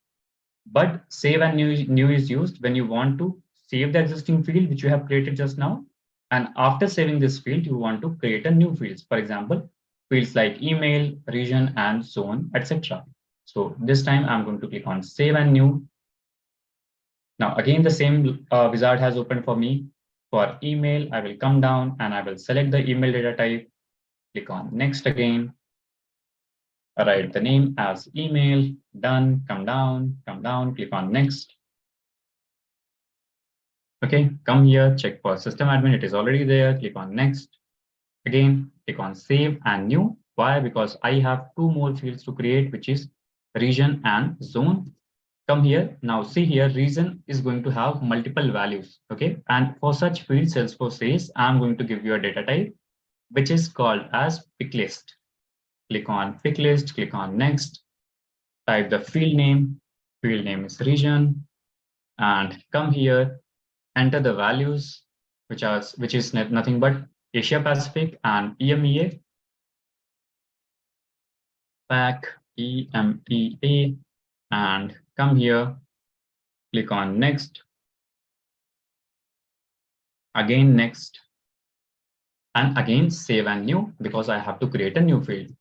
Speaker 1: But save and new is used when you want to save the existing field which you have created just now. And after saving this field, you want to create a new fields. For example, fields like email, region, and zone, etc. So this time I'm going to click on save and new. Now again, the same wizard has opened for me. For email, I will come down and I will select the email data type. Click on next again. Write the name as email. Done. Come down, click on next. Okay, come here, check for system admin. It is already there. Click on next. Again, click on save and new. Why? Because I have 2 more fields to create, which is region and zone. Come here. Now see here, region is going to have multiple values. Okay, and for such fields, Salesforce says I'm going to give you a data type, which is called as pick list. Click on pick list, click on next, type the field name is region, and come here, enter the values, which is nothing but Asia Pacific and EMEA, PAC, EMEA, and come here, click on next, again next, and again save and new, because I have to create a new field.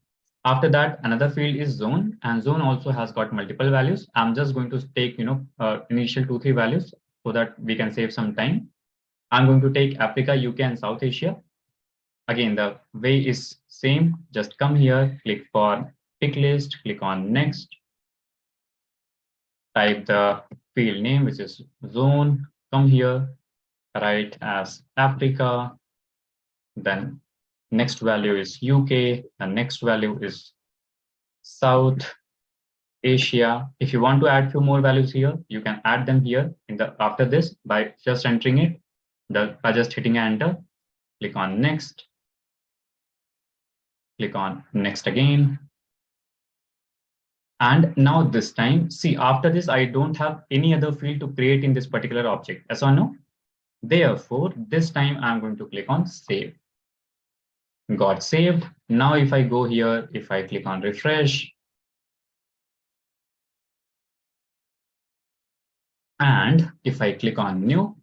Speaker 1: After that, another field is zone, and zone also has got multiple values. I'm just going to take initial 2-3 values so that we can save some time. I'm going to take Africa, UK, and South Asia. Again, the way is same. Just come here, click for pick list, click on next, type the field name, which is zone. Come here, write as Africa, then next value is UK, the next value is South Asia. If you want to add few more values here, you can add them here after this by just entering it, by just hitting enter. Click on next, click on next again. And now this time, see, after this, I don't have any other field to create in this particular object. Yes or no? Therefore, this time I'm going to click on save. Got saved. Now, if I go here, if I click on refresh, and if I click on new,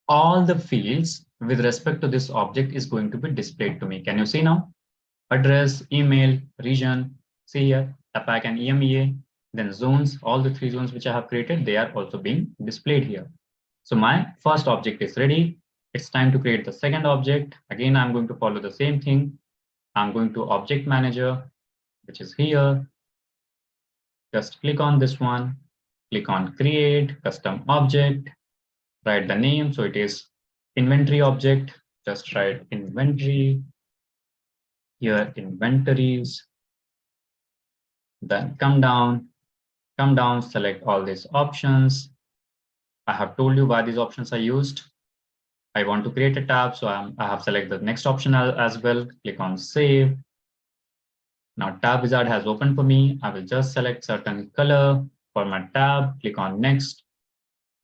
Speaker 1: all the fields with respect to this object is going to be displayed to me. Can you see now? Address, email, region, see here, APAC and EMEA, then zones, all the 3 zones which I have created, they are also being displayed here. So my first object is ready. It's time to create the second object. Again, I'm going to follow the same thing. I'm going to object manager, which is here. Just click on this one, click on create custom object, write the name. So it is inventory object. Just write inventory here, inventories. Then come down, select all these options. I have told you why these options are used. I want to create a tab, so I have selected the next option as well. Click on save. Now tab wizard has opened for me. I will just select certain color for my tab. Click on next.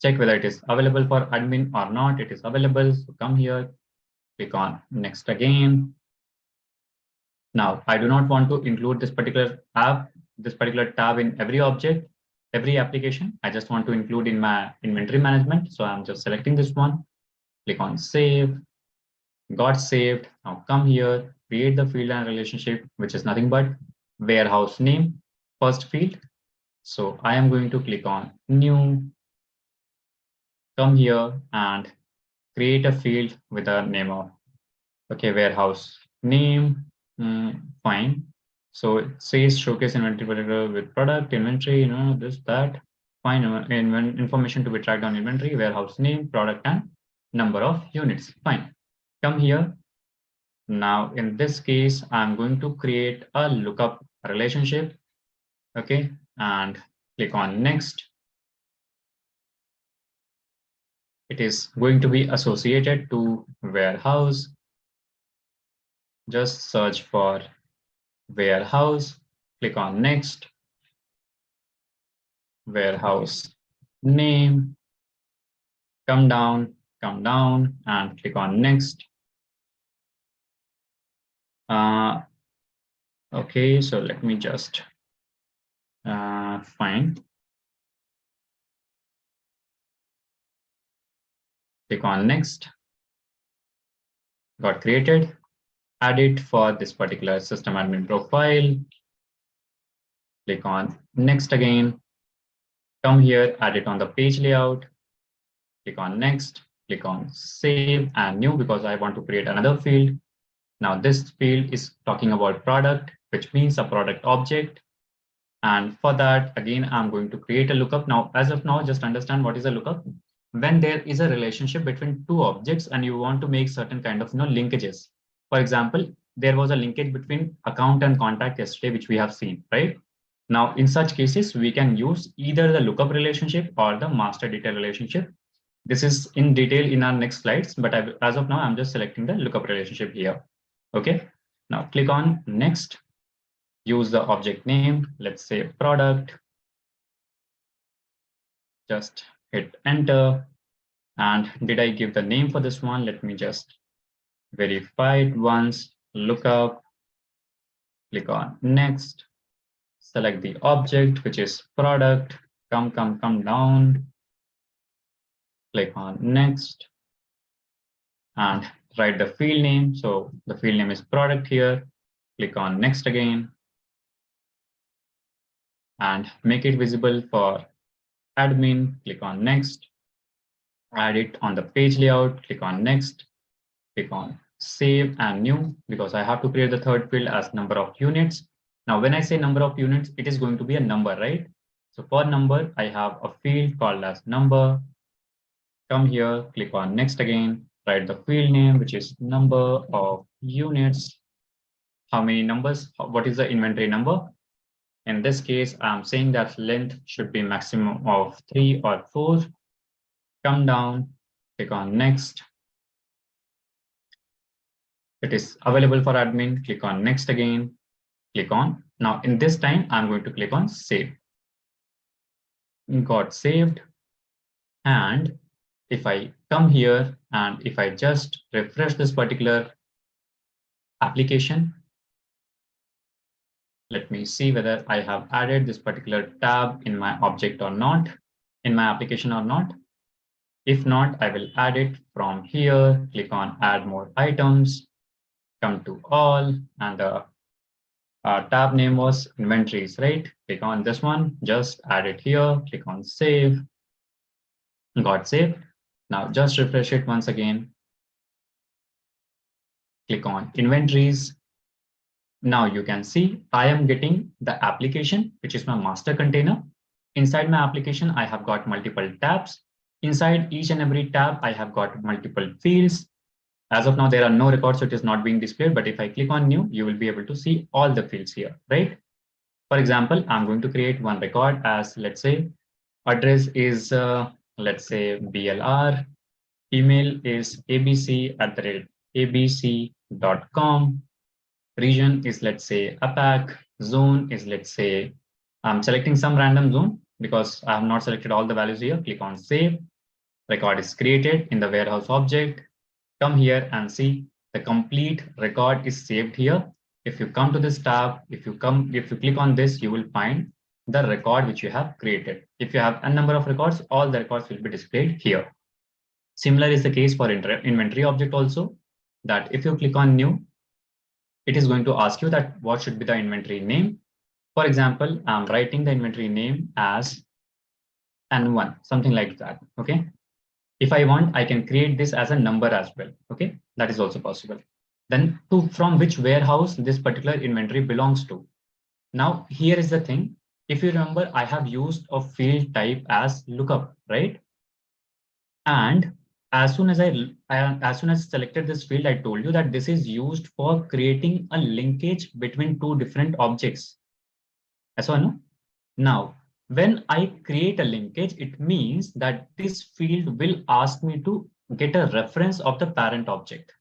Speaker 1: Check whether it is available for admin or not. It is available. So come here, click on next again. Now I do not want to include this particular app, this particular tab in every object, every application. I just want to include in my inventory management. So I'm just selecting this one. Click on save. Got saved. Now come here, create the field and relationship, which is nothing but warehouse name, first field. So I am going to click on new, come here and create a field with a name of, okay, warehouse name, fine. So it says showcase inventory with product, inventory, this, that, fine, information to be tracked on inventory, warehouse name, product, and number of units, fine. Come here. Now, in this case, I'm going to create a lookup relationship, okay, and click on next. It is going to be associated to warehouse. Just search for warehouse, click on next, warehouse name, come down, and click on next. Okay, so let me just find. Click on next. Got created. Add it for this particular system admin profile. Click on next again. Come here, add it on the page layout. Click on next. Click on save and new because I want to create another field. Now this field is talking about product, which means a product object. And for that, again, I'm going to create a lookup. Now, as of now, just understand what is a lookup. When there is a relationship between 2 objects and you want to make certain kind of linkages. For example, there was a linkage between account and contact yesterday, which we have seen, right? Now, in such cases, we can use either the lookup relationship or the master detail relationship. This is in detail in our next slides, but as of now, I'm just selecting the lookup relationship here. Okay, now click on next. Use the object name, let's say product. Just hit enter. And did I give the name for this one? Let me just verify it once. Lookup, click on next. Select the object, which is product. Come down. Click on next. And write the field name. So the field name is product here. Click on next again. And make it visible for admin. Click on next. Add it on the page layout. Click on next. Click on save and new because I have to create the third field as number of units. Now, when I say number of units, it is going to be a number, right? So for number, I have a field called as number. Come here, click on next again, write the field name, which is number of units. How many numbers? What is the inventory number? In this case, I'm saying that length should be maximum of 3 or 4. Come down, click on next. It is available for admin. Click on next again. Click on. Now, in this time, I'm going to click on save. Got saved. And if I come here and if I just refresh this particular application, let me see whether I have added this particular tab in my object or not, in my application or not. If not, I will add it from here, click on add more items, come to all, and the tab name was inventories, right? Click on this one, just add it here, click on save, got saved. Now just refresh it once again, click on inventories. Now you can see I am getting the application, which is my master container. Inside my application, I have got multiple tabs. Inside each and every tab, I have got multiple fields. As of now, there are no records, so it is not being displayed. But if I click on new, you will be able to see all the fields here, right? For example, I'm going to create one record as, let's say, address is, let's say, BLR. Email is abc@abc.com. Region is, let's say, APAC. Zone is, let's say, I'm selecting some random zone because I have not selected all the values here. Click on save. Record is created in the warehouse object. Come here and see the complete record is saved here. If you come to this tab, if you click on this, you will find the record which you have created. If you have a number of records, all the records will be displayed here. Similar is the case for inventory object also, that if you click on new, it is going to ask you that what should be the inventory name. For example, I'm writing the inventory name as N1, something like that. Okay. If I want, I can create this as a number as well. Okay. That is also possible. Then from which warehouse this particular inventory belongs to. Now, here is the thing. If you remember, I have used a field type as lookup, right? And as soon as I selected this field, I told you that this is used for creating a linkage between two different objects. Yes or no? Now, when I create a linkage, it means that this field will ask me to get a reference of the parent object.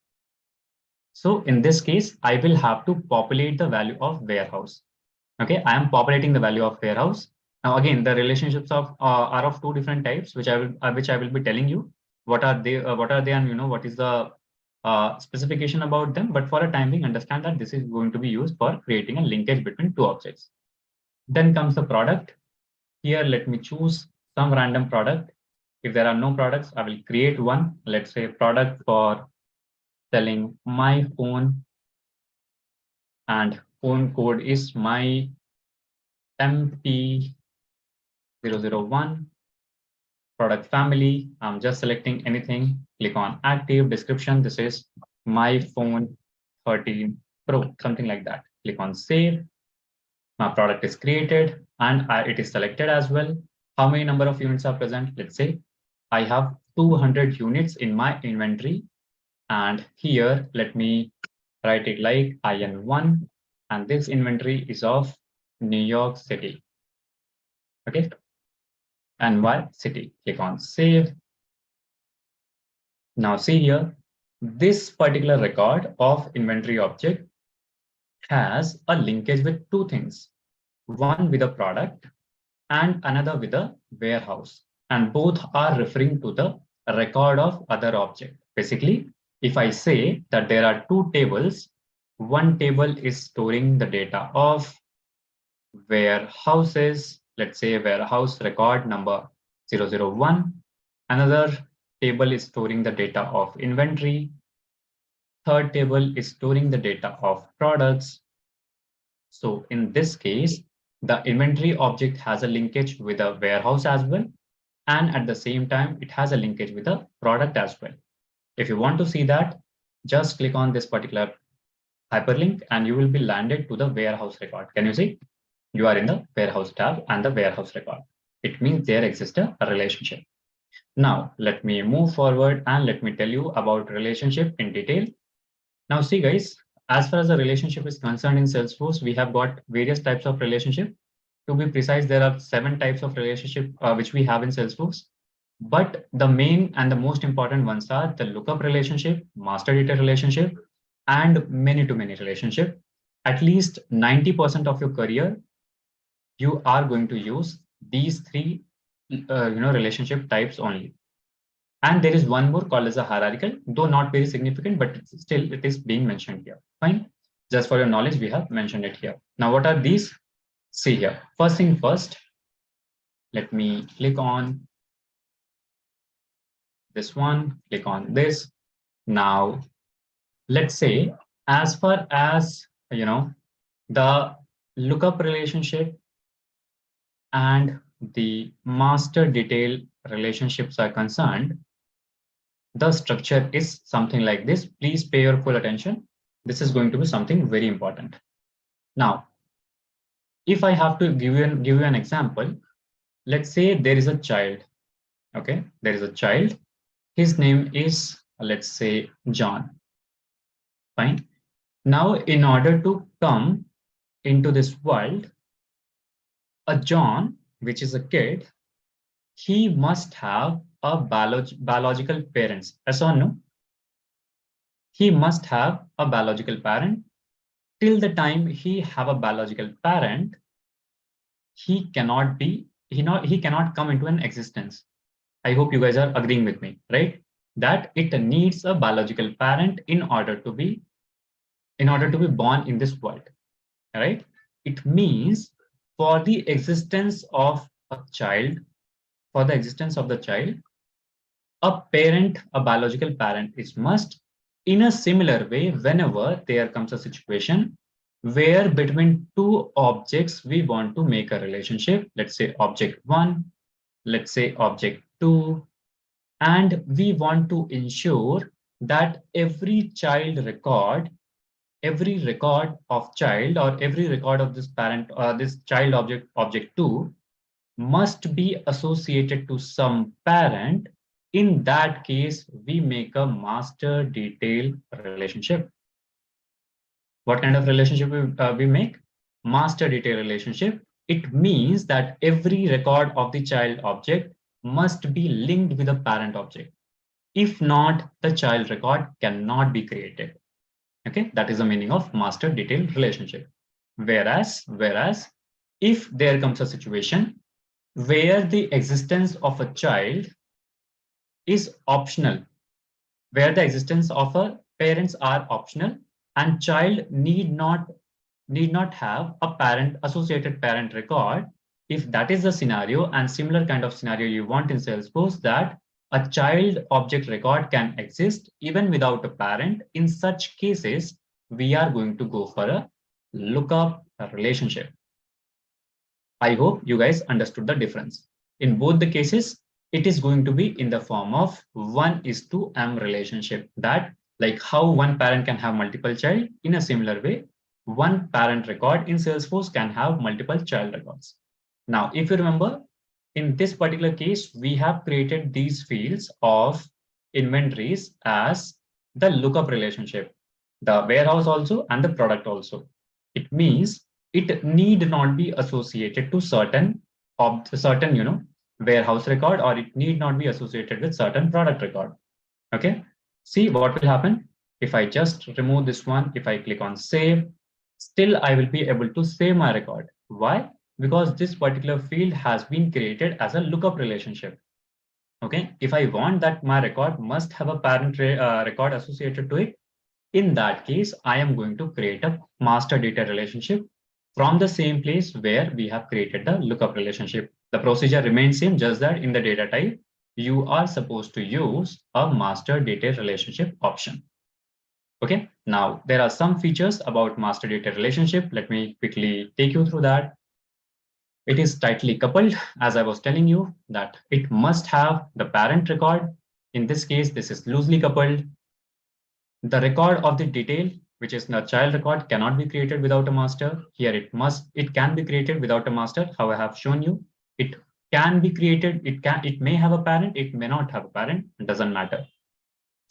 Speaker 1: So in this case, I will have to populate the value of warehouse. Okay, I am populating the value of warehouse. Now again, the relationships are of two different types, which I will be telling you what are they, and what is the specification about them. But for a time being, understand that this is going to be used for creating a linkage between two objects. Then comes the product. Here, let me choose some random product. If there are no products, I will create one. Let's say product for selling my phone, and phone code is my MT001. Product family, I'm just selecting anything. Click on active description. This is my phone 13 Pro, something like that. Click on save. My product is created and it is selected as well. How many number of units are present? Let's say I have 200 units in my inventory. And here, let me write it like IN1. And this inventory is of New York City. Okay. NY City. Click on save. Now see here, this particular record of inventory object has a linkage with two things. One with a product and another with a warehouse. And both are referring to the record of other object. Basically, if I say that there are two tables, one table is storing the data of warehouses, let's say warehouse record number 001. Another table is storing the data of inventory. Third table is storing the data of products. So in this case, the inventory object has a linkage with a warehouse as well. And at the same time, it has a linkage with a product as well. If you want to see that, just click on this particular hyperlink and you will be landed to the warehouse record. Can you see? You are in the warehouse tab and the warehouse record. It means there exists a relationship. Now, let me move forward and let me tell you about relationship in detail. Now, see guys, as far as the relationship is concerned in Salesforce, we have got various types of relationship. To be precise, there are 7 types of relationship which we have in Salesforce. But the main and the most important ones are the lookup relationship, master data relationship, and many-to-many relationship. At least 90% of your career, you are going to use these 3 relationship types only. And there is one more called as a hierarchical, though not very significant, but still it is being mentioned here. Fine. Just for your knowledge, we have mentioned it here. Now, what are these? See here. First thing first, let me click on this one, click on this. Now, let's say, as far as, the lookup relationship and the master detail relationships are concerned, the structure is something like this. Please pay your full attention. This is going to be something very important. Now, if I have to give you an example, let's say there is a child. Okay, there is a child. His name is, let's say, John. Fine. Now, in order to come into this world, a John, which is a kid, he must have a biological parents. Yes or no? He must have a biological parent. Till the time he have a biological parent, he cannot come into an existence. I hope you guys are agreeing with me, right? That it needs a biological parent in order to be born in this world. Right? It means for the existence of a child, a parent, a biological parent is must. In a similar way, whenever there comes a situation where between two objects we want to make a relationship, let's say object 1, let's say object 2, and we want to ensure that every record of child, or every record of this parent, this child object 2, must be associated to some parent. In that case, we make a master detail relationship. What kind of relationship we make? Master detail relationship. It means that every record of the child object must be linked with a parent object. If not, the child record cannot be created. Okay, that is the meaning of master detail relationship. Whereas if there comes a situation where the existence of a child is optional, where the existence of a parents are optional, and child need not have a parent associated parent record, if that is the scenario, and similar kind of scenario you want in Salesforce, that a child object record can exist even without a parent, in such cases we are going to go for a lookup relationship. I hope you guys understood the difference. In both the cases, it is going to be in the form of 1:m relationship. That, like how one parent can have multiple child, in a similar way, one parent record in Salesforce can have multiple child records. Now, if you remember, in this particular case, we have created these fields of inventories as the lookup relationship, the warehouse also and the product also. It means it need not be associated to certain warehouse record, or it need not be associated with certain product record. Okay, see what will happen if I just remove this one. If I click on save, still I will be able to save my record. Why? Because this particular field has been created as a lookup relationship. Okay, if I want that my record must have a parent record associated to it, in that case, I am going to create a master data relationship from the same place where we have created the lookup relationship. The procedure remains same, just that in the data type, you are supposed to use a master data relationship option. Okay, now there are some features about master data relationship. Let me quickly take you through that. It is tightly coupled, as I was telling you, that it must have the parent record. In this case, this is loosely coupled. The record of the detail, which is the child record, cannot be created without a master. Here it can be created without a master. How I have shown you, it can be created. It may have a parent, it may not have a parent, it doesn't matter.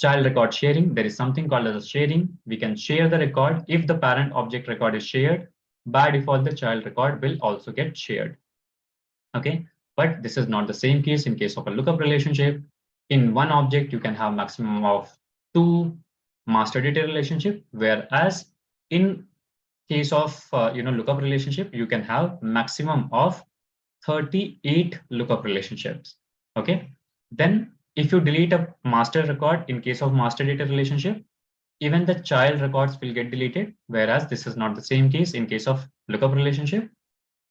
Speaker 1: Child record sharing, there is something called as a sharing. We can share the record. If the parent object record is shared, by default, the child record will also get shared. Okay, but this is not the same case in case of a lookup relationship. In one object, you can have maximum of 2 master data relationship, whereas in case of lookup relationship, you can have maximum of 38 lookup relationships. Okay, then if you delete a master record in case of master data relationship, even the child records will get deleted, whereas this is not the same case in case of lookup relationship.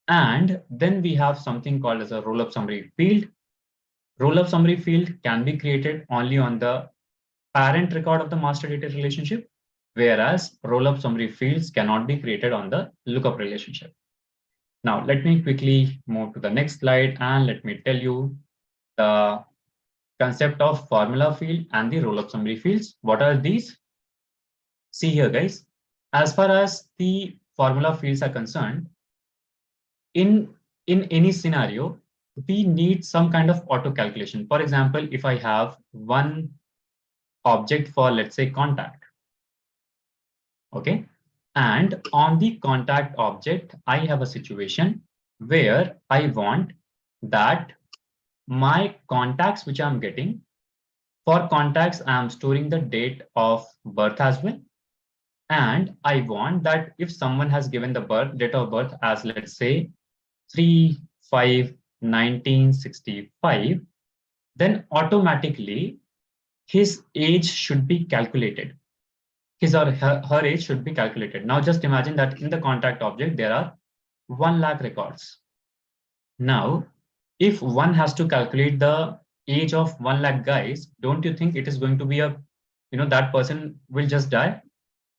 Speaker 1: And then we have something called as a roll-up summary field. Roll-up summary field can be created only on the parent record of the master data relationship, whereas roll-up summary fields cannot be created on the lookup relationship. Now, let me quickly move to the next slide and let me tell you the concept of formula field and the roll-up summary fields. What are these? See here, guys. As far as the formula fields are concerned, in any scenario, we need some kind of auto calculation. For example, if I have one object for, let's say, contact, okay, and on the contact object, I have a situation where I want that my contacts which I'm getting, for contacts, I'm storing the date of birth as well. And I want that if someone has given the date of birth as, let's say, 3/5/1965, then automatically his age should be calculated. His or her age should be calculated. Now just imagine that in the contact object, there are 1 lakh records. Now, if one has to calculate the age of 1 lakh guys, don't you think it is going to be that person will just die,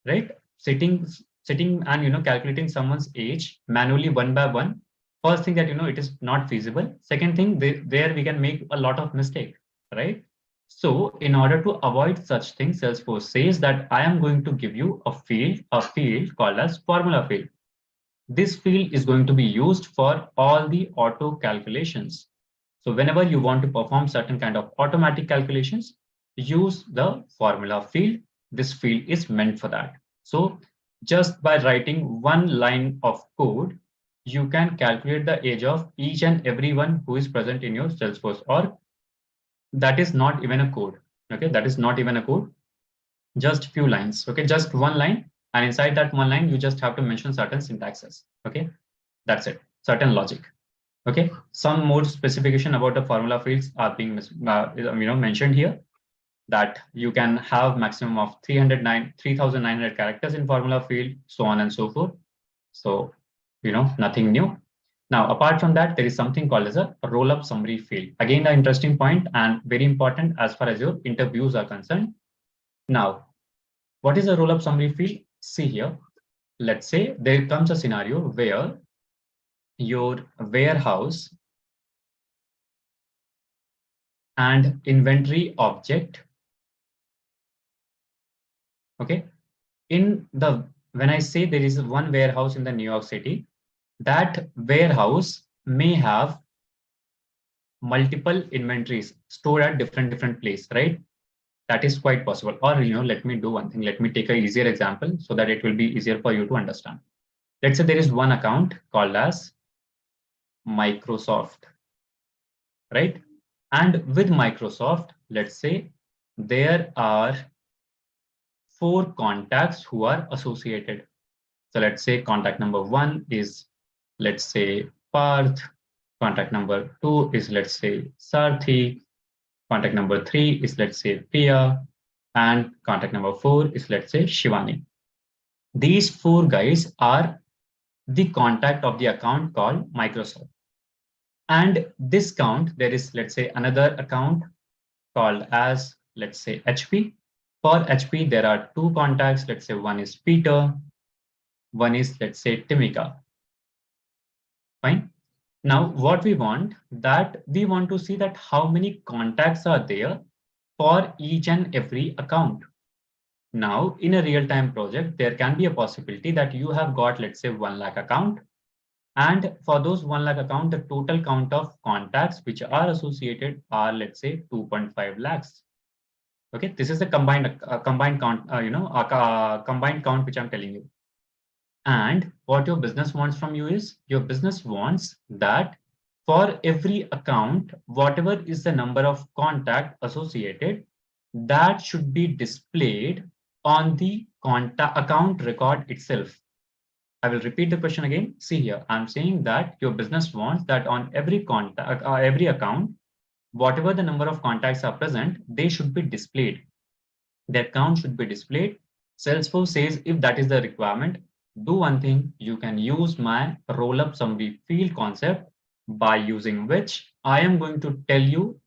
Speaker 1: right? Sitting and calculating someone's age manually one by one. First thing that it is not feasible. Second thing, there we can make a lot of mistake, right? So in order to avoid such things, Salesforce says that I am going to give you a field called as formula field. This field is going to be used for all the auto calculations. So whenever you want to perform certain kind of automatic calculations, use the formula field. This field is meant for that. So just by writing one line of code, you can calculate the age of each and everyone who is present in your Salesforce org. That is not even a code. Okay, that is not even a code. Just few lines. Okay, just one line. And inside that one line, you just have to mention certain syntaxes. Okay, that's it. Certain logic. Okay, some more specification about the formula fields are being mentioned here, that you can have maximum of 3,900 characters in formula field, so on and so forth. So, nothing new. Now, apart from that, there is something called as a roll-up summary field. Again, an interesting point and very important as far as your interviews are concerned. Now, what is a roll-up summary field? See here, let's say there comes a scenario where your warehouse and inventory object, okay, when I say there is one warehouse in the New York City, that warehouse may have multiple inventories stored at different places, right? That is quite possible. Or, let me do one thing. Let me take an easier example so that it will be easier for you to understand. Let's say there is one account called as Microsoft, right? And with Microsoft, let's say there are 4 contacts who are associated. So let's say contact number 1 is, let's say, Parth. Contact number 2 is, let's say, Sarthi. Contact number 3 is, let's say, Priya. And contact number 4 is, let's say, Shivani. These 4 guys are the contact of the account called Microsoft. And this count, there is, let's say, another account called as, let's say, HP. For HP, there are 2 contacts. Let's say one is Peter, one is, let's say, Timika. Fine. Now, what we want to see that how many contacts are there for each and every account. Now, in a real-time project, there can be a possibility that you have got, let's say, 1 lakh account. And for those 1 lakh account, the total count of contacts which are associated are, let's say, 2.5 lakhs. Okay, this is the combined count, combined count which I'm telling you. And what your business wants from you is, your business wants that for every account, whatever is the number of contact associated, that should be displayed on the account record itself. I will repeat the question again. See here, I'm saying that your business wants that on every contact, every account, whatever the number of contacts are present, they should be displayed. Their count should be displayed. Salesforce says if that is the requirement, do one thing, you can use my roll-up summary field concept, by using which I am going to tell you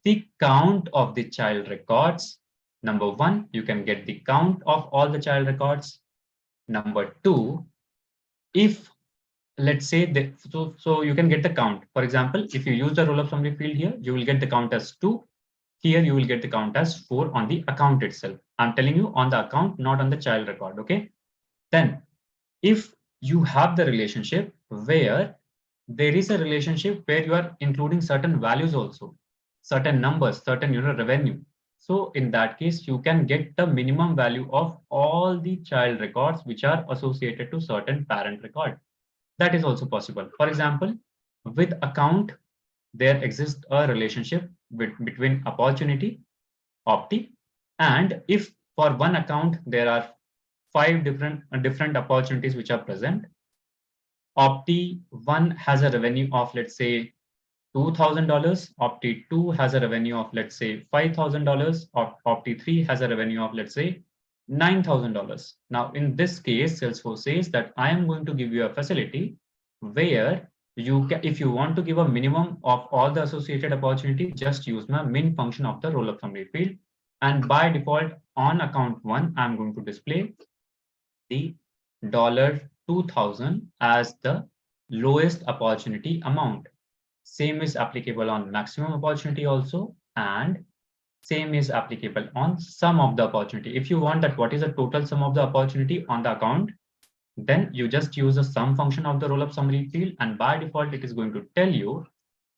Speaker 1: the count of the child records. Number one, you can get the count of all the child records. Number two, if let's say that, so you can get the count. For example, if you use the roll-up summary field here, you will get the count as 2. Here you will get the count as 4 on the account itself. I'm telling you on the account, not on the child record. Okay. Then if you have the relationship where there is a relationship where you are including certain values also, certain numbers, certain revenue. So in that case, you can get the minimum value of all the child records which are associated to certain parent record. That is also possible. For example, with account, there exists a relationship between opportunity, opti, and if for one account there are 5 different opportunities which are present, opti 1 has a revenue of, let's say, $2,000, opti 2 has a revenue of, let's say, $5,000, or opti 3 has a revenue of, let's say, $9,000. Now in this case, Salesforce says that I am going to give you a facility where you can, if you want to give a minimum of all the associated opportunity, just use my min function of the roll-up summary field. And by default, on account 1, I'm going to display the $2,000 as the lowest opportunity amount. Same is applicable on maximum opportunity also, and same is applicable on sum of the opportunity. If you want that what is the total sum of the opportunity on the account, then you just use the sum function of the roll-up summary field, and by default it is going to tell you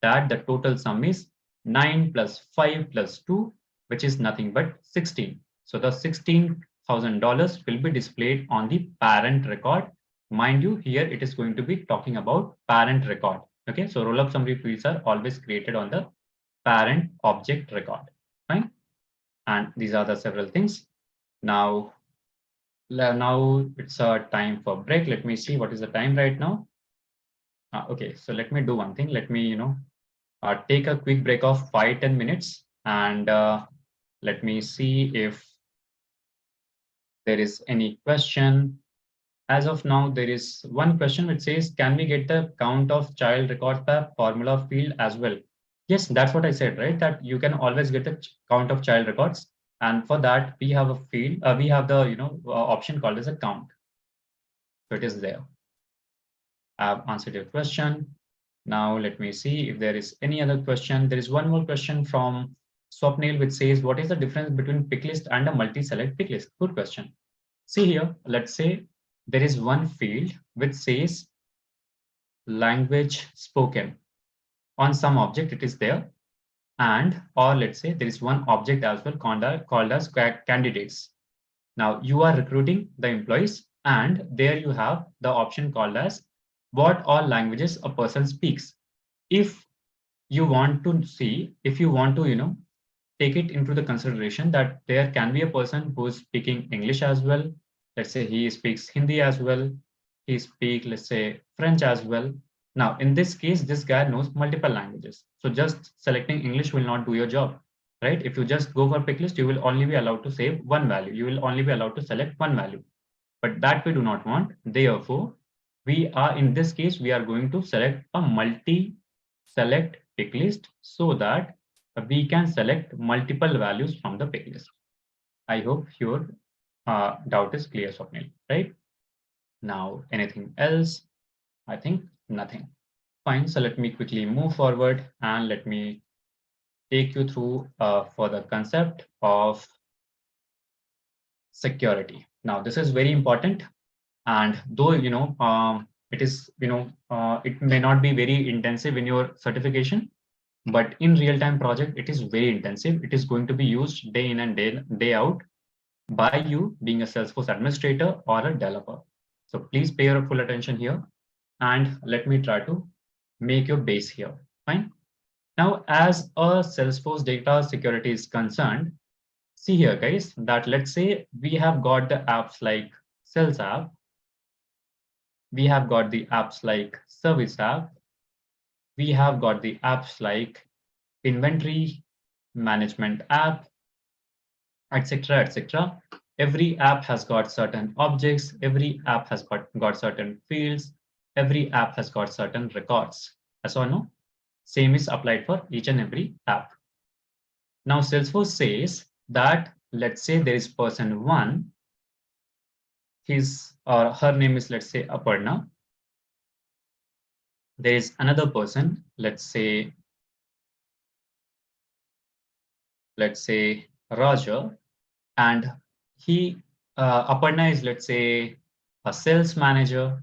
Speaker 1: that the total sum is 9 plus 5 plus 2, which is nothing but 16. So the $16,000 will be displayed on the parent record. Mind you, here it is going to be talking about parent record. Okay, so roll-up summary fields are always created on the parent object record. Fine. And these are the several things. Now it's a time for break. Let me see what is the time right now. Okay, so let me do one thing. Let me take a quick break of 5-10 minutes, and let me see if there is any question. As of now, there is one question which says, can we get the count of child records by formula field as well? Yes, that's what I said, right? That you can always get the count of child records. And for that, we have a field, we have the option called as a count. So it is there. I've answered your question. Now let me see if there is any other question. There is one more question from Swapnil which says, what is the difference between pick list and a multi-select pick list? Good question. See here, let's say there is one field which says language spoken. On some object it is there, and or let's say there is one object as well called as candidates. Now you are recruiting the employees, and there you have the option called as what all languages a person speaks. If you want to see, if you want to take it into the consideration that there can be a person who is speaking English as well. Let's say he speaks Hindi as well. He speaks, let's say, French as well. Now, in this case, this guy knows multiple languages. So just selecting English will not do your job, right? If you just go for pick list, you will only be allowed to save one value. You will only be allowed to select one value. But that we do not want. Therefore, we are, in this case, we are going to select a multi-select pick list so that we can select multiple values from the pick list. I hope your doubt is clear, Swapnil, right? Now, anything else? I think nothing. Fine. So let me quickly move forward and let me take you through for the concept of security. Now, this is very important. And though, it is, it may not be very intensive in your certification, but in real-time project, it is very intensive. It is going to be used day in and day out by you being a Salesforce administrator or a developer. So please pay your full attention here, and let me try to make your base here. Fine. Now, as a Salesforce data security is concerned, see here, guys, that let's say we have got the apps like Sales app, we have got the apps like Service app, we have got the apps like inventory management app, etc., etc. Every app has got certain objects. Every app has got certain fields. Every app has got certain records. Yes or no? Same is applied for each and every app. Now, Salesforce says that, let's say there is person one, his or her name is, let's say, Aparna. There is another person, let's say Roger, and he Aparna is, let's say, a sales manager,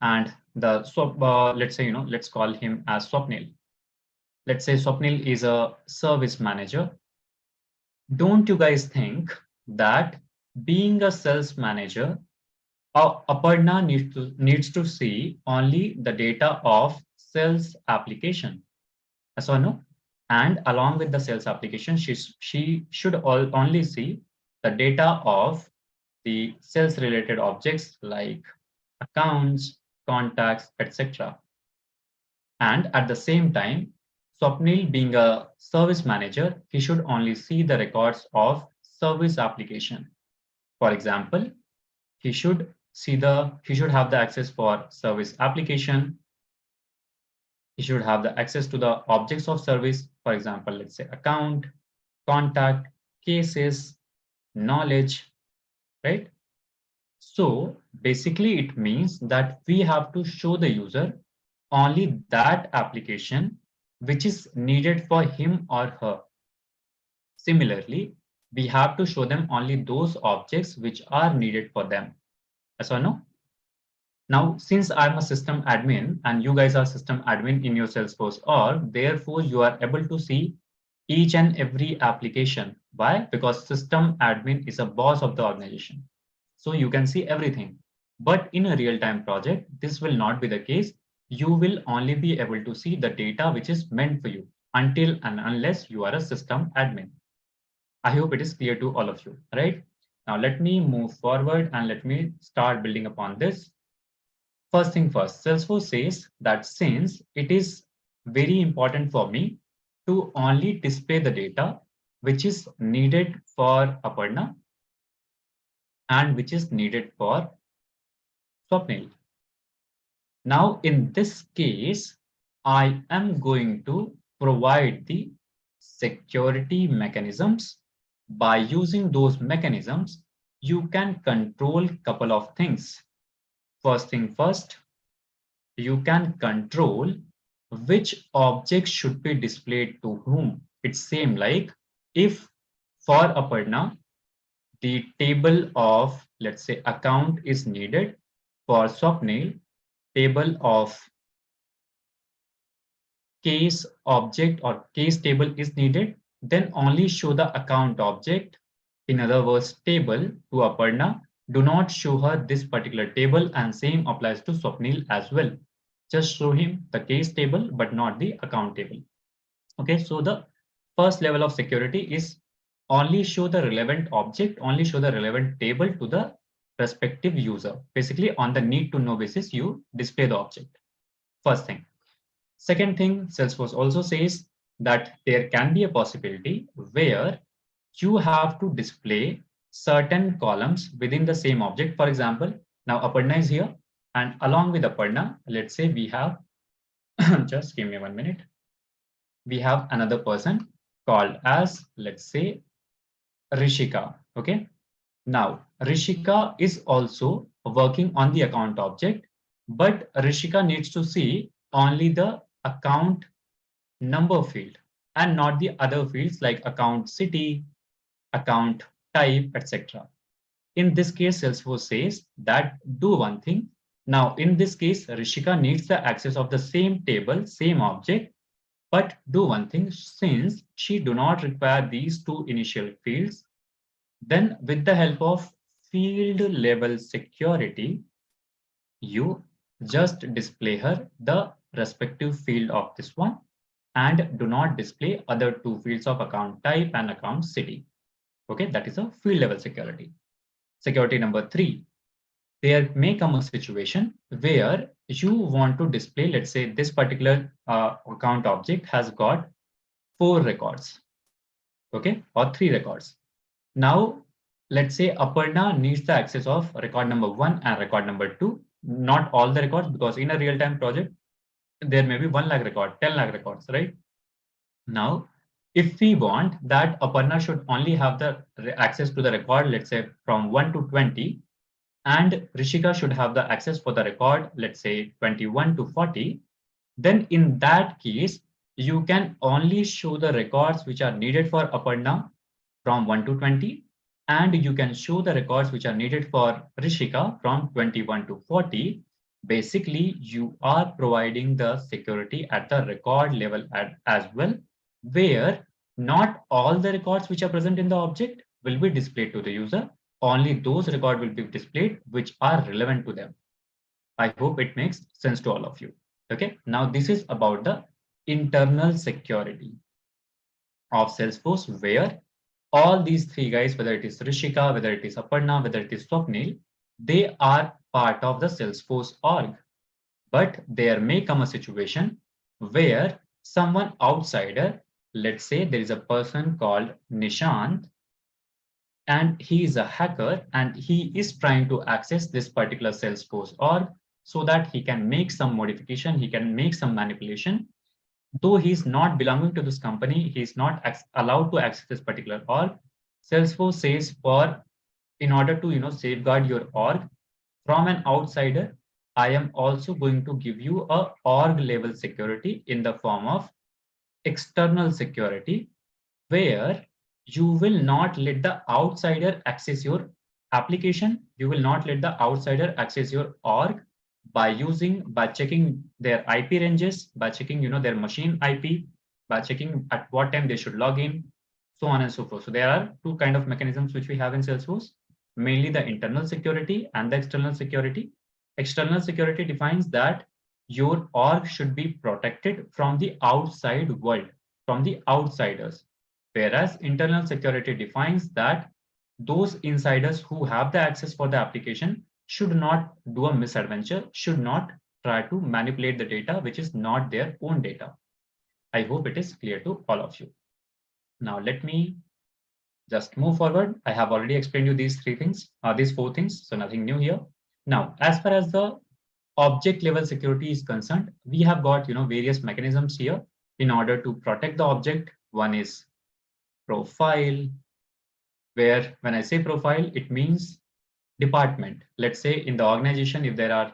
Speaker 1: and let's say, let's call him as Swapnil. Let's say Swapnil is a service manager. Don't you guys think that being a sales manager, Aparna needs to see only the data of sales application? Yes or no? And along with the sales application, she should only see the data of the sales related objects like accounts, contacts, etc. And at the same time, Swapnil being a service manager, he should only see the records of service application. For example, he should have the access for service application. He should have the access to the objects of service. For example, let's say account, contact, cases, knowledge, right? So basically it means that we have to show the user only that application which is needed for him or her. Similarly, we have to show them only those objects which are needed for them. Yes or no? Now, since I'm a system admin and you guys are system admin in your Salesforce org, therefore you are able to see each and every application. Why? Because system admin is a boss of the organization. So you can see everything. But in a real-time project, this will not be the case. You will only be able to see the data which is meant for you until and unless you are a system admin. I hope it is clear to all of you, right? Now let me move forward and let me start building upon this. First thing first, Salesforce says that since it is very important for me to only display the data which is needed for Aparna and which is needed for Swapnil. Now, in this case, I am going to provide the security mechanisms. By using those mechanisms, you can control a couple of things. First thing first, you can control which object should be displayed to whom. It's same like if for Aparna, the table of, let's say, account is needed. For Swapnil, table of case object or case table is needed, then only show the account object. In other words, table to Aparna. Do not show her this particular table, and same applies to Swapnil as well. Just show him the case table, but not the account table. Okay, so the first level of security is only show the relevant object, only show the relevant table to the respective user. Basically, on the need to know basis, you display the object. First thing. Second thing, Salesforce also says that there can be a possibility where you have to display certain columns within the same object. For example, now Aparna is here, and along with Aparna, let's say we have, just give me 1 minute. We have another person called as, let's say, Rishika. Okay. Now, Rishika is also working on the account object, but Rishika needs to see only the account number field and not the other fields like account city, account type, etc. In this case, Salesforce says that do one thing. Now, in this case, Rishika needs the access of the same table, same object, but do one thing, since she do not require these two initial fields, then with the help of field level security, you just display her the respective field of this one and do not display other two fields of account type and account city. Okay, that is a field level security. Security number 3. there may come a situation where you want to display, let's say this particular account object has got 4 records, okay, or 3 records. Now, let's say Aparna needs the access of record number 1 and record number 2, not all the records, because in a real-time project, there may be 1 lakh record, 10 lakh records, right? Now, if we want that Aparna should only have the access to the record, let's say from 1 to 20, and Rishika should have the access for the record, let's say 21 to 40, then in that case, you can only show the records which are needed for Aparna from 1 to 20, and you can show the records which are needed for Rishika from 21 to 40. Basically, you are providing the security at the record level as well, where not all the records which are present in the object will be displayed to the user. Only those records will be displayed which are relevant to them. I hope it makes sense to all of you. Okay, now this is about the internal security of Salesforce, where all these 3 guys, whether it is Rishika, whether it is Aparna, whether it is Swapnil, they are part of the Salesforce org. But there may come a situation where someone outsider, let's say there is a person called Nishant, and he is a hacker and he is trying to access this particular Salesforce org so that he can make some modification, he can make some manipulation. Though he's not belonging to this company, he's not allowed to access this particular org. Salesforce says in order to safeguard your org from an outsider, I am also going to give you a org level security in the form of external security, where you will not let the outsider access your application. You will not let the outsider access your org by checking their IP ranges, by checking their machine IP, by checking at what time they should log in, so on and so forth. So there are 2 kind of mechanisms which we have in Salesforce, mainly the internal security and the external security. External security defines that your org should be protected from the outside world, from the outsiders. Whereas internal security defines that those insiders who have the access for the application should not do a misadventure, should not try to manipulate the data, which is not their own data. I hope it is clear to all of you. Now, let me just move forward. I have already explained you these 4 things, so nothing new here. Now, as far as the object level security is concerned, we have got various mechanisms here in order to protect the object. One is profile, where when I say profile, it means department. Let's say in the organization, if there are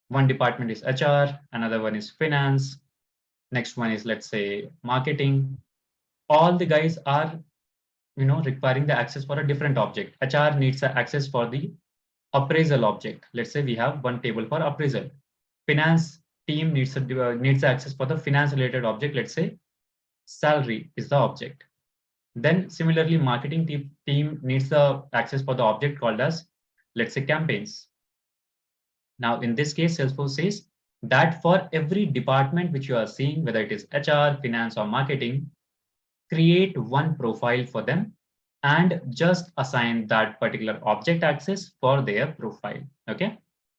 Speaker 1: one department is HR, another one is finance, next one is, let's say, marketing. All the guys are requiring the access for a different object. HR needs the access for the appraisal object. Let's say we have one table for appraisal. Finance team needs the access for the finance related object. Let's say salary is the object. Then similarly, marketing team needs the access for the object called as, let's say, campaigns. Now, in this case, Salesforce says that for every department which you are seeing, whether it is HR, finance, or marketing, create one profile for them and just assign that particular object access for their profile. Okay.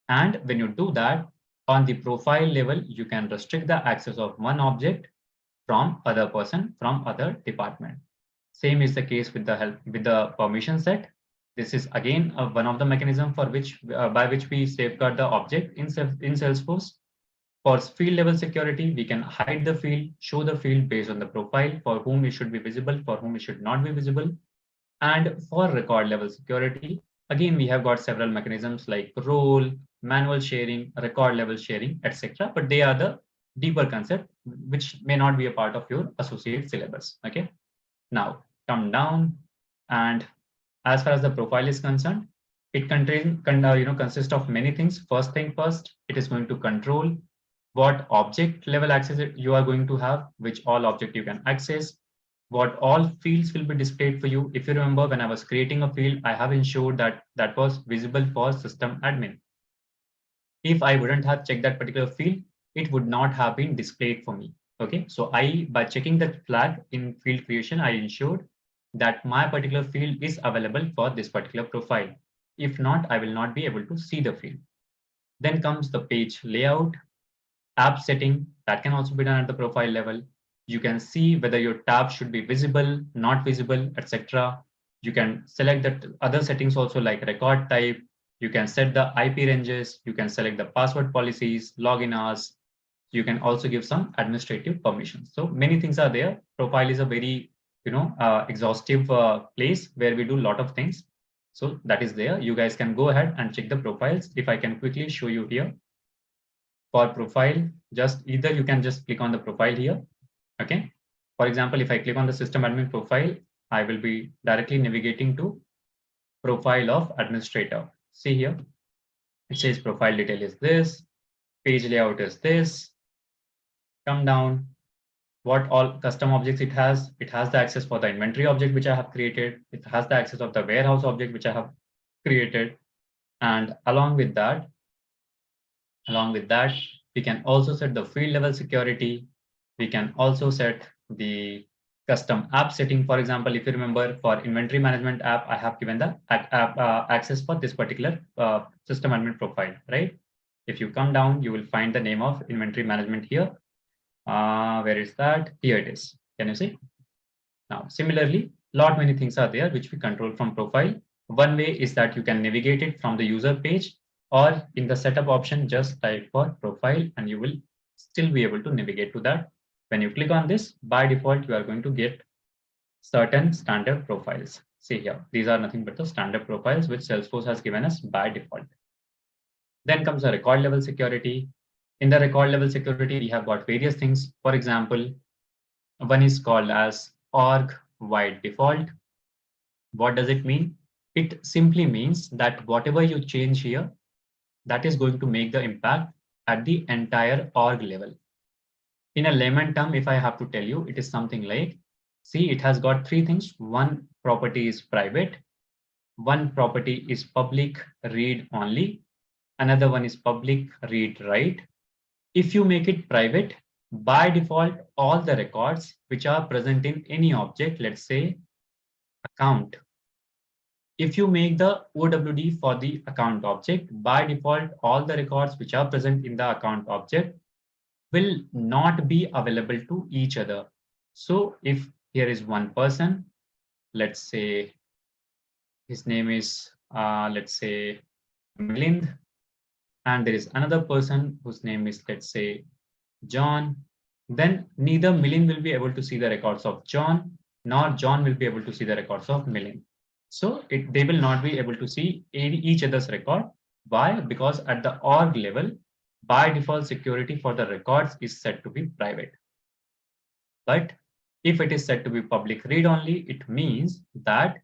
Speaker 1: And when you do that, on the profile level, you can restrict the access of one object from other person, from other department. Same is the case with the permission set. This is again one of the mechanisms for by which we safeguard the object in Salesforce. For field level security, we can hide the field, show the field based on the profile, for whom it should be visible, for whom it should not be visible. And for record level security, again, we have got several mechanisms like role, manual sharing, record level sharing, etc. But they are the deeper concept, which may not be a part of your associate syllabus. Okay. Now, come down, and as far as the profile is concerned, it consists of many things. First thing first, it is going to control what object level access you are going to have, which all object you can access, what all fields will be displayed for you. If you remember, when I was creating a field, I have ensured that that was visible for system admin. If I wouldn't have checked that particular field, it would not have been displayed for me. Okay, so by checking that flag in field creation, I ensured that my particular field is available for this particular profile. If not, I will not be able to see the field. Then comes the page layout, app setting. That can also be done at the profile level. You can see whether your tab should be visible, not visible, etc. You can select the other settings also, like record type. You can set the IP ranges. You can select the password policies, login hours. You can also give some administrative permissions. So many things are there. Profile is a very exhaustive place where we do a lot of things. So that is there. You guys can go ahead and check the profiles. If I can quickly show you here, for profile, just either you can just click on the profile here. Okay. For example, if I click on the system admin profile, I will be directly navigating to profile of administrator. See here, it says profile detail is this, page layout is this. Come down, what all custom objects it has. It has the access for the inventory object which I have created. It has the access of the warehouse object which I have created. And along with that, we can also set the field level security. We can also set the custom app setting. For example, if you remember, for inventory management app, I have given the access for this particular system admin profile, right? If you come down, you will find the name of inventory management here. Where is that? Here it is. Can you see? Now, similarly, many things are there which we control from profile. One way is that you can navigate it from the user page, or in the setup option, just type for profile and you will still be able to navigate to that. When you click on this, by default, you are going to get certain standard profiles. See here, these are nothing but the standard profiles which Salesforce has given us by default. Then comes the record level security. In the record level security, we have got various things. For example, one is called as org wide default. What does it mean? It simply means that whatever you change here, that is going to make the impact at the entire org level. In a layman term, if I have to tell you, it is something like, see, it has got three things. One property is private. One property is public read only. Another one is public read write. If you make it private, by default, all the records which are present in any object, let's say account. If you make the OWD for the account object, by default, all the records which are present in the account object will not be available to each other. So if here is one person, let's say his name is, let's say Milind, and there is another person whose name is, let's say John, then neither Milind will be able to see the records of John, nor John will be able to see the records of Milind. So they will not be able to see each other's record. Why? Because at the org level, by default, security for the records is set to be private. But if it is set to be public read only, it means that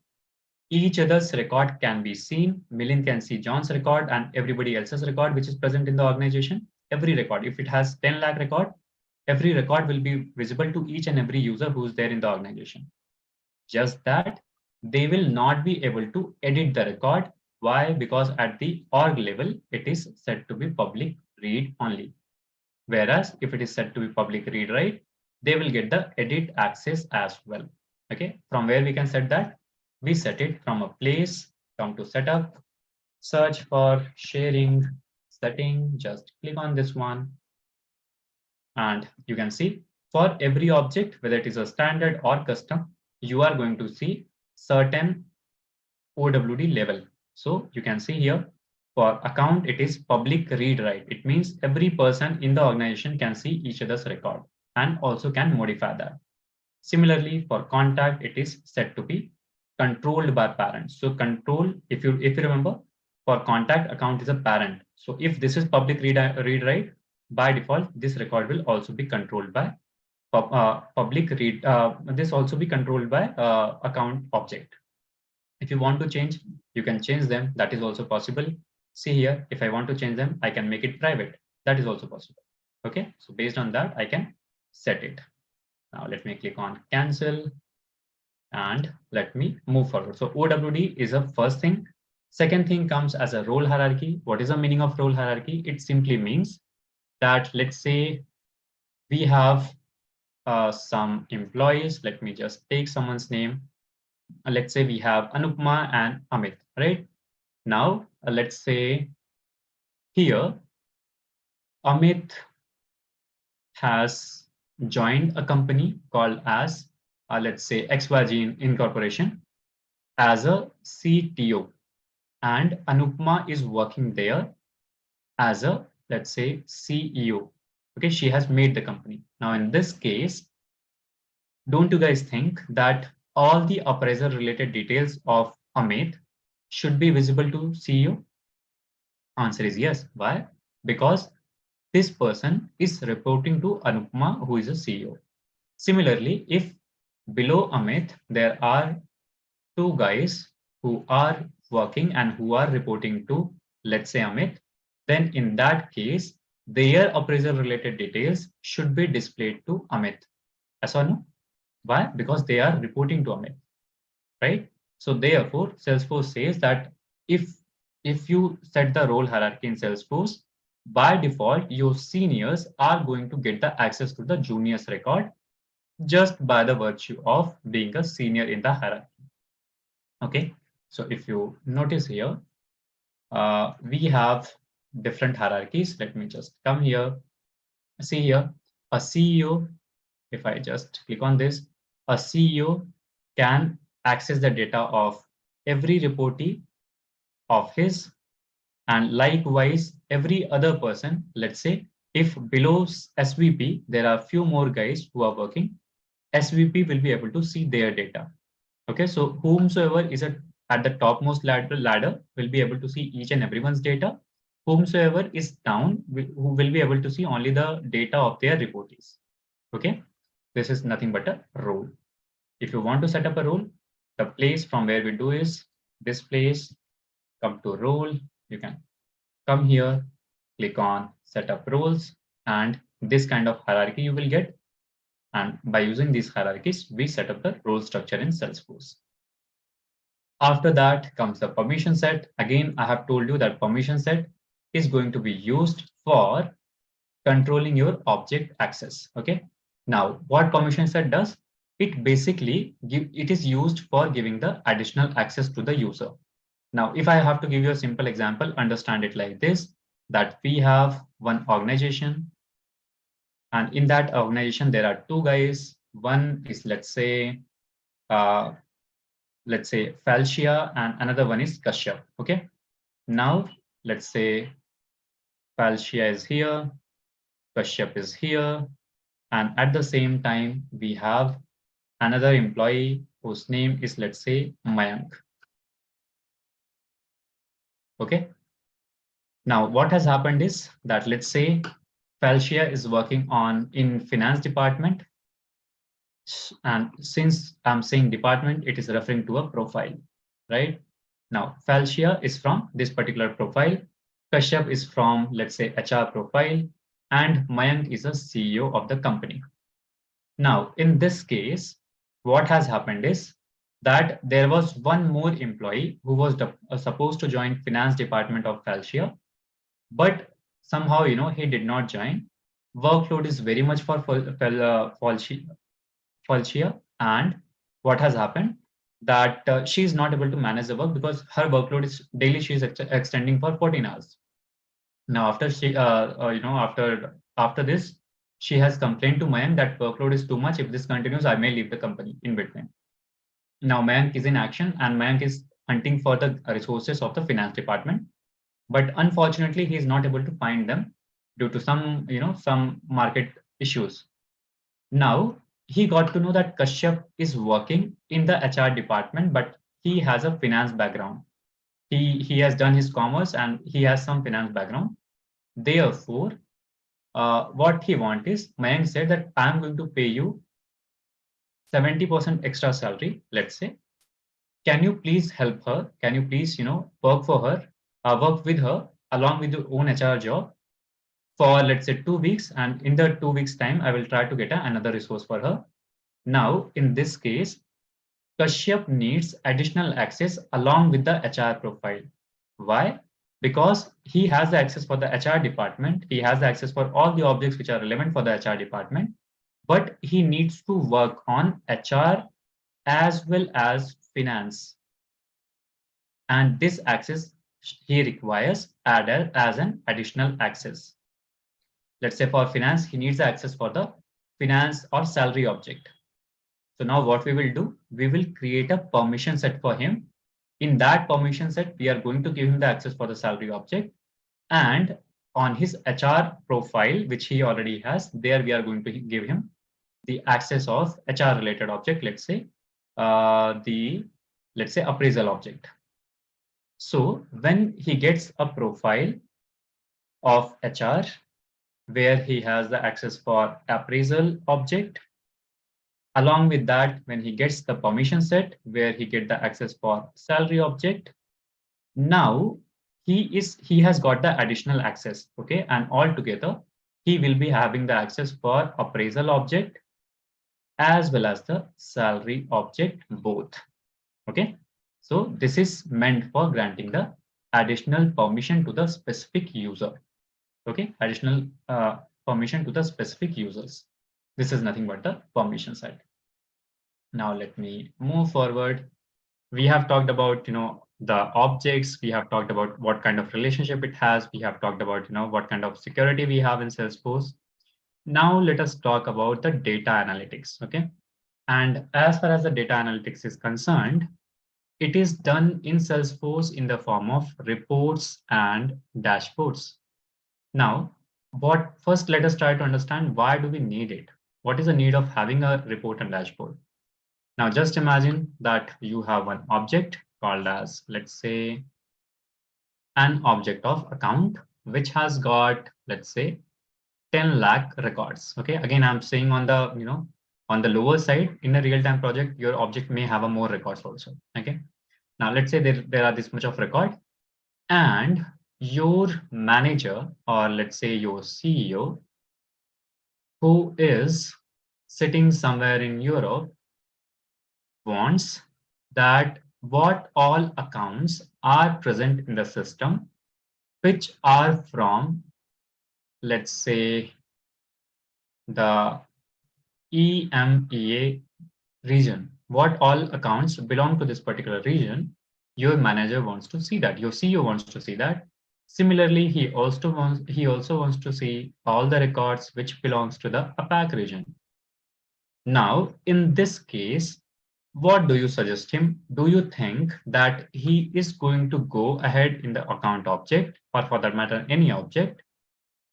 Speaker 1: each other's record can be seen. Milind can see John's record and everybody else's record which is present in the organization. Every record, if it has 10 lakh record, every record will be visible to each and every user who's there in the organization. Just that they will not be able to edit the record. Why? Because at the org level, it is set to be public read only. Whereas if it is set to be public read write, they will get the edit access as well. Okay, from where we can set that? We set it from a place, come to setup, search for sharing setting, just click on this one. And you can see for every object, whether it is a standard or custom, you are going to see certain OWD level. So you can see here for account, it is public read write. It means every person in the organization can see each other's record and also can modify that. Similarly, for contact, it is set to be controlled by parents. So control, if you remember, for contact, account is a parent. So if this is public read write, by default, this record will also be controlled by public read. This also be controlled by account object. If you want to change, you can change them. That is also possible. See here, if I want to change them, I can make it private. That is also possible. Okay, so based on that, I can set it. Now let me click on cancel and let me move forward. So OWD is a first thing. Second thing comes as a role hierarchy. What is the meaning of role hierarchy? It simply means that, let's say we have some employees. Let me just take someone's name. Let's say we have Anupma and Amit, right? Now, let's say here, Amit has joined a company called as, let's say, XYG Incorporation as a CTO, and Anupma is working there as a, let's say, CEO. Okay, she has made the company. Now, in this case, don't you guys think that all the appraisal related details of Amit should be visible to CEO? Answer is yes. Why? Because this person is reporting to Anupma, who is a CEO. Similarly, if below Amit, there are two guys who are working and who are reporting to, let's say, Amit, then in that case, their appraisal related details should be displayed to Amit. Yes or no? Why? Because they are reporting to Amit, right? So therefore, Salesforce says that if you set the role hierarchy in Salesforce, by default, your seniors are going to get the access to the juniors record just by the virtue of being a senior in the hierarchy. Okay, so if you notice here, we have different hierarchies. Let me just come here. See here, a CEO, if I just click on this, a CEO can access the data of every reportee of his, and likewise every other person. Let's say if below SVP, there are few more guys who are working, SVP will be able to see their data. Okay, so whomsoever is at the topmost ladder will be able to see each and everyone's data. Whomsoever is down who will be able to see only the data of their reportees. Okay, this is nothing but a role. If you want to set up a role, the place from where we do is this place. Come to role. You can come here, click on set up roles, and this kind of hierarchy you will get. And by using these hierarchies, we set up the role structure in Salesforce. After that comes the permission set. Again, I have told you that permission set is going to be used for controlling your object access. Okay. Now, what permission set does? It basically it is used for giving the additional access to the user. Now, if I have to give you a simple example, understand it like this, that we have one organization, and in that organization, there are two guys. One is, let's say Falcia, and another one is Kashyap. Okay. Now, let's say Falcia is here, Kashyap is here, and at the same time, we have another employee whose name is, let's say, Mayank. Okay. Now, what has happened is that, let's say Falcia is working in finance department. And since I'm saying department, it is referring to a profile, right? Now, Falcia is from this particular profile. Kashyap is from, let's say, HR profile, and Mayank is a CEO of the company. Now, in this case, what has happened is that there was one more employee who was supposed to join finance department of Falcia, but somehow, he did not join. Workload is very much for Falcia, and what has happened that she is not able to manage the work because her workload is daily. She is extending for 14 hours. Now, after after this, she has complained to Mayank that workload is too much. If this continues, I may leave the company in between. Now, Mayank is in action, and Mayank is hunting for the resources of the finance department. But unfortunately, he is not able to find them due to some market issues. Now, he got to know that Kashyap is working in the HR department, but he has a finance background. He has done his commerce and he has some finance background. Therefore, what he wants is, Mayank said that I'm going to pay you 70% extra salary, let's say. Can you please help her? Can you please, work for her, work with her along with your own HR job for, let's say, 2 weeks. And in the 2 weeks time, I will try to get another resource for her. Now, in this case, Kashyap needs additional access along with the HR profile. Why? Because he has the access for the HR department. He has the access for all the objects which are relevant for the HR department, but he needs to work on HR as well as finance. And this access he requires added as an additional access. Let's say for finance, he needs access for the finance or salary object. So now what we will do, we will create a permission set for him. In that permission set, we are going to give him the access for the salary object, and on his HR profile, which he already has, there we are going to give him the access of HR related object, the let's say appraisal object. So when he gets a profile of HR where he has the access for appraisal object, along with that, when he gets the permission set where he get the access for salary object, now he has got the additional access. Okay, and altogether he will be having the access for appraisal object as well as the salary object both. Okay, so this is meant for granting the additional permission to the specific user. Okay, additional permission to the specific users. This is nothing but the permission side. Now let me move forward. We have talked about, the objects. We have talked about what kind of relationship it has. We have talked about, what kind of security we have in Salesforce. Now let us talk about the data analytics. Okay. And as far as the data analytics is concerned, it is done in Salesforce in the form of reports and dashboards. Now, first let us try to understand why do we need it? What is the need of having a report and dashboard? Now, just imagine that you have one object called as, let's say, an object of account, which has got, let's say, 10 lakh records. Okay. Again, I'm saying on the, on the lower side in a real-time project, your object may have a more records also. Okay. Now, let's say there are this much of record, and your manager, or let's say your CEO, who is sitting somewhere in Europe, wants that what all accounts are present in the system, which are from, let's say, the EMEA region. What all accounts belong to this particular region, your manager wants to see that, your CEO wants to see that. Similarly, he also wants to see all the records which belongs to the APAC region. Now, in this case, what do you suggest him? Do you think that he is going to go ahead in the account object, or for that matter, any object,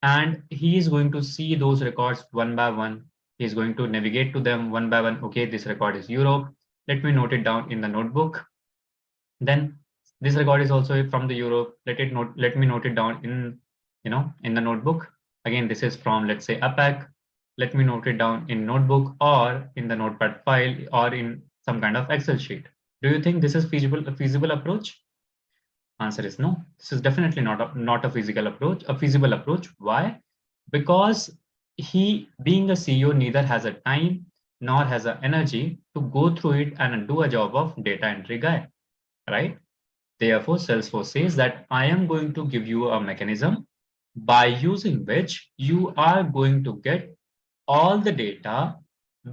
Speaker 1: and he is going to see those records one by one? He's going to navigate to them one by one. Okay, this record is Europe. Let me note it down in the notebook. Then this record is also from the Europe. Let me note it down in, in the notebook. Again, this is from, let's say, APAC. Let me note it down in notebook or in the notepad file or in some kind of Excel sheet. Do you think this is a feasible approach? Answer is no. This is definitely not a feasible approach. Why? Because he, being a CEO, neither has a time nor has a energy to go through it and do a job of data entry guy, right? Therefore, Salesforce says that I am going to give you a mechanism by using which you are going to get all the data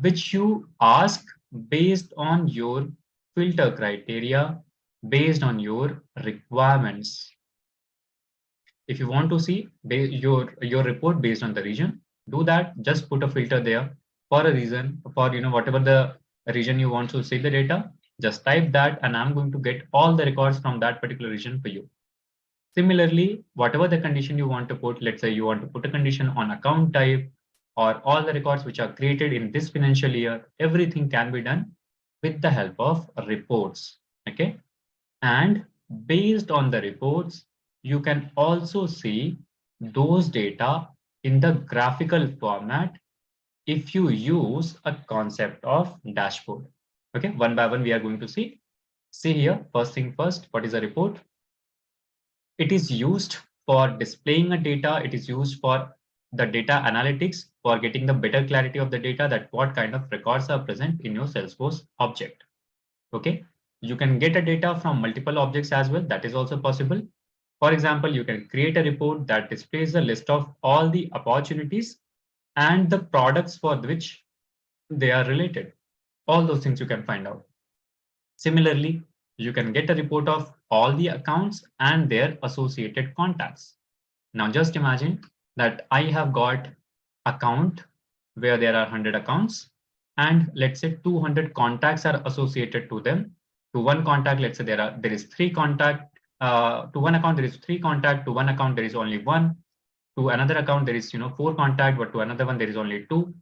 Speaker 1: which you ask based on your filter criteria, based on your requirements. If you want to see your report based on the region, do that. Just put a filter there for a reason, for whatever the region you want to see the data. Just type that, and I'm going to get all the records from that particular region for you. Similarly, whatever the condition you want to put, let's say you want to put a condition on account type or all the records which are created in this financial year, everything can be done with the help of reports. Okay. And based on the reports, you can also see those data in the graphical format if you use a concept of dashboard. Okay, one by one we are going to see. See here, first thing first, what is a report? It is used for displaying a data. It is used for the data analytics, for getting the better clarity of the data, that what kind of records are present in your Salesforce object. Okay, you can get a data from multiple objects as well. That is also possible. For example, you can create a report that displays a list of all the opportunities and the products for which they are related. All those things you can find out. Similarly, you can get a report of all the accounts and their associated contacts. Now just imagine that I have got account where there are 100 accounts, and let's say 200 contacts are associated to them. To one contact, let's say there is three contact. To one account there is three contact. To one account there is only one. To another account there is four contact, but to another one there is only two.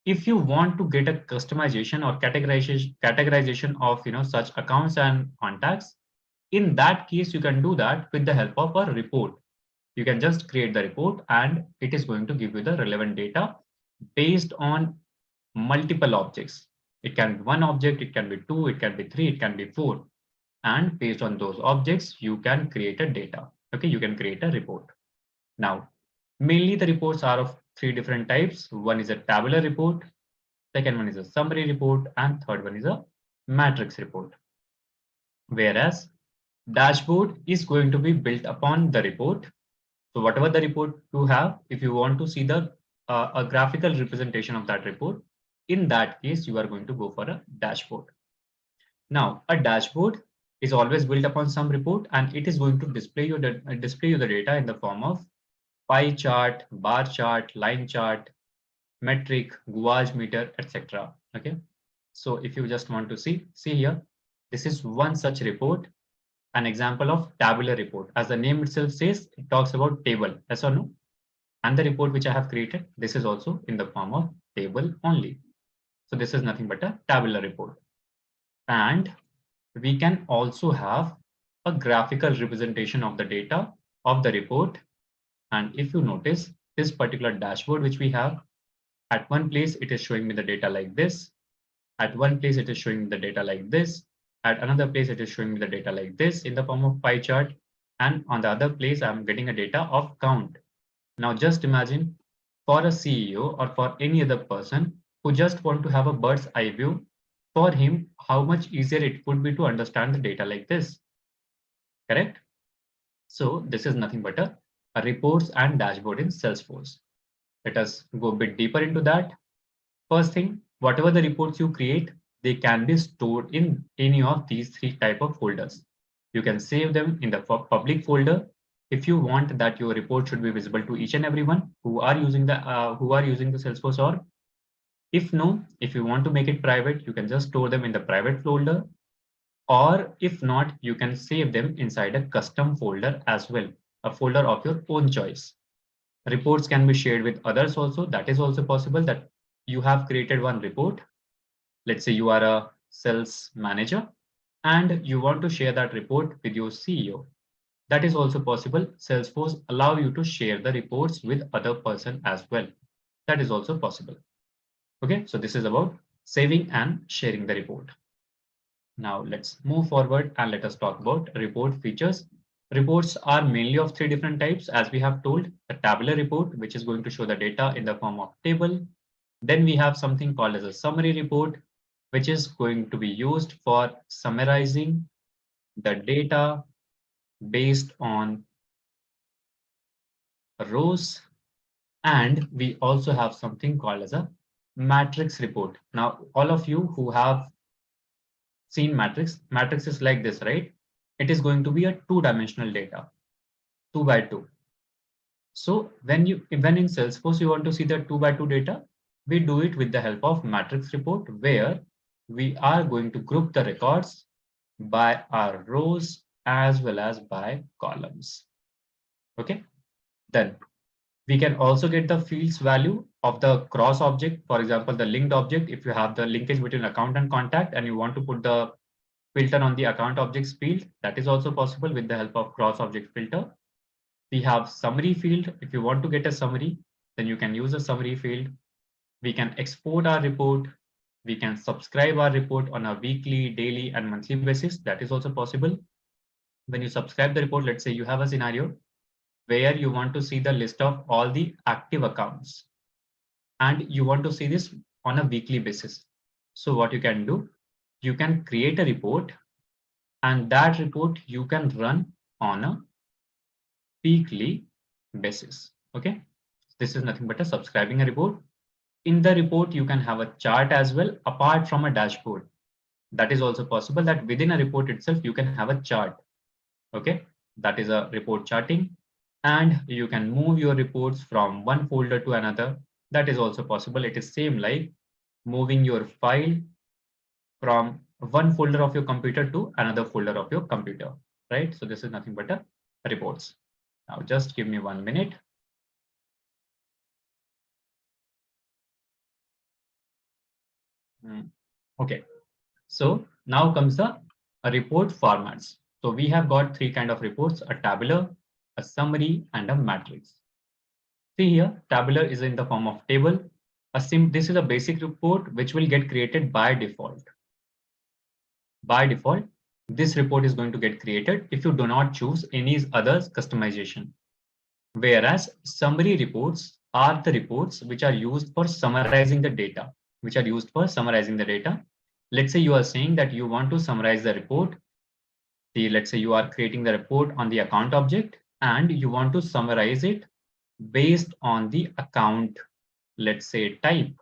Speaker 1: If you want to get a customization or categorization of such accounts and contacts, in that case you can do that with the help of a report. You can just create the report and it is going to give you the relevant data based on multiple objects. It can be one object, it can be two, it can be three, it can be four. And based on those objects, you can create a data. Okay, you can create a report. Now, mainly the reports are of three different types. One is a tabular report, second one is a summary report, and third one is a matrix report. Whereas dashboard is going to be built upon the report. So whatever the report you have, if you want to see the a graphical representation of that report, in that case, you are going to go for a dashboard. Now, a dashboard is always built upon some report, and it is going to display you the data in the form of pie chart, bar chart, line chart, metric, gouage meter, etc. Okay. So if you just want to see here, this is one such report, an example of tabular report. As the name itself says, it talks about table, yes or no? And the report which I have created, this is also in the form of table only. So this is nothing but a tabular report. And we can also have a graphical representation of the data of the report. And if you notice this particular dashboard which we have, at one place it is showing me the data like this. At one place it is showing me the data like this. At another place it is showing me the data like this in the form of pie chart. And on the other place I'm getting a data of count. Now just imagine for a CEO or for any other person who just want to have a bird's eye view, for him, how much easier it would be to understand the data like this, correct? So this is nothing but a reports and dashboard in Salesforce. Let us go a bit deeper into that. First thing, whatever the reports you create, they can be stored in any of these three type of folders. You can save them in the public folder if you want that your report should be visible to each and everyone who are using the Salesforce org. If no, if you want to make it private, you can just store them in the private folder. Or if not, you can save them inside a custom folder as well, a folder of your own choice. Reports can be shared with others also. That is also possible that you have created one report. Let's say you are a sales manager and you want to share that report with your CEO. That is also possible. Salesforce allow you to share the reports with other person as well. That is also possible. Okay, so this is about saving and sharing the report. Now let's move forward and let us talk about report features. Reports are mainly of three different types, as we have told. A tabular report, which is going to show the data in the form of table. Then we have something called as a summary report, which is going to be used for summarizing the data based on rows. And we also have something called as a matrix report. Now, all of you who have seen matrix is like this, right? It is going to be a two-dimensional data, 2 by 2. So when in Salesforce you want to see the 2 by 2 data, we do it with the help of matrix report, where we are going to group the records by our rows as well as by columns. Okay, then we can also get the fields value of the cross object. For example, the linked object, if you have the linkage between account and contact and you want to put the filter on the account objects field, that is also possible with the help of cross object filter. We have summary field. If you want to get a summary, then you can use a summary field. We can export our report. We can subscribe our report on a weekly, daily, and monthly basis. That is also possible. When you subscribe the report, let's say you have a scenario where you want to see the list of all the active accounts and you want to see this on a weekly basis. So what you can do, you can create a report, and that report you can run on a weekly basis. Okay, this is nothing but a subscribing a report. In the report, you can have a chart as well, apart from a dashboard. That is also possible that within a report itself, you can have a chart. Okay, that is a report charting, and you can move your reports from one folder to another. That is also possible. It is same like moving your file from one folder of your computer to another folder of your computer, right? So this is nothing but a reports. Now just give me 1 minute. Okay, so now comes the report formats. So we have got three kind of reports: a tabular, a summary, and a matrix. See here, tabular is in the form of table. This is a basic report which will get created by default. By default, this report is going to get created if you do not choose any other customization. Whereas summary reports are the reports which are used for summarizing the data, Let's say you are saying that you want to summarize the report. See, let's say you are creating the report on the account object and you want to summarize it based on the account, let's say type.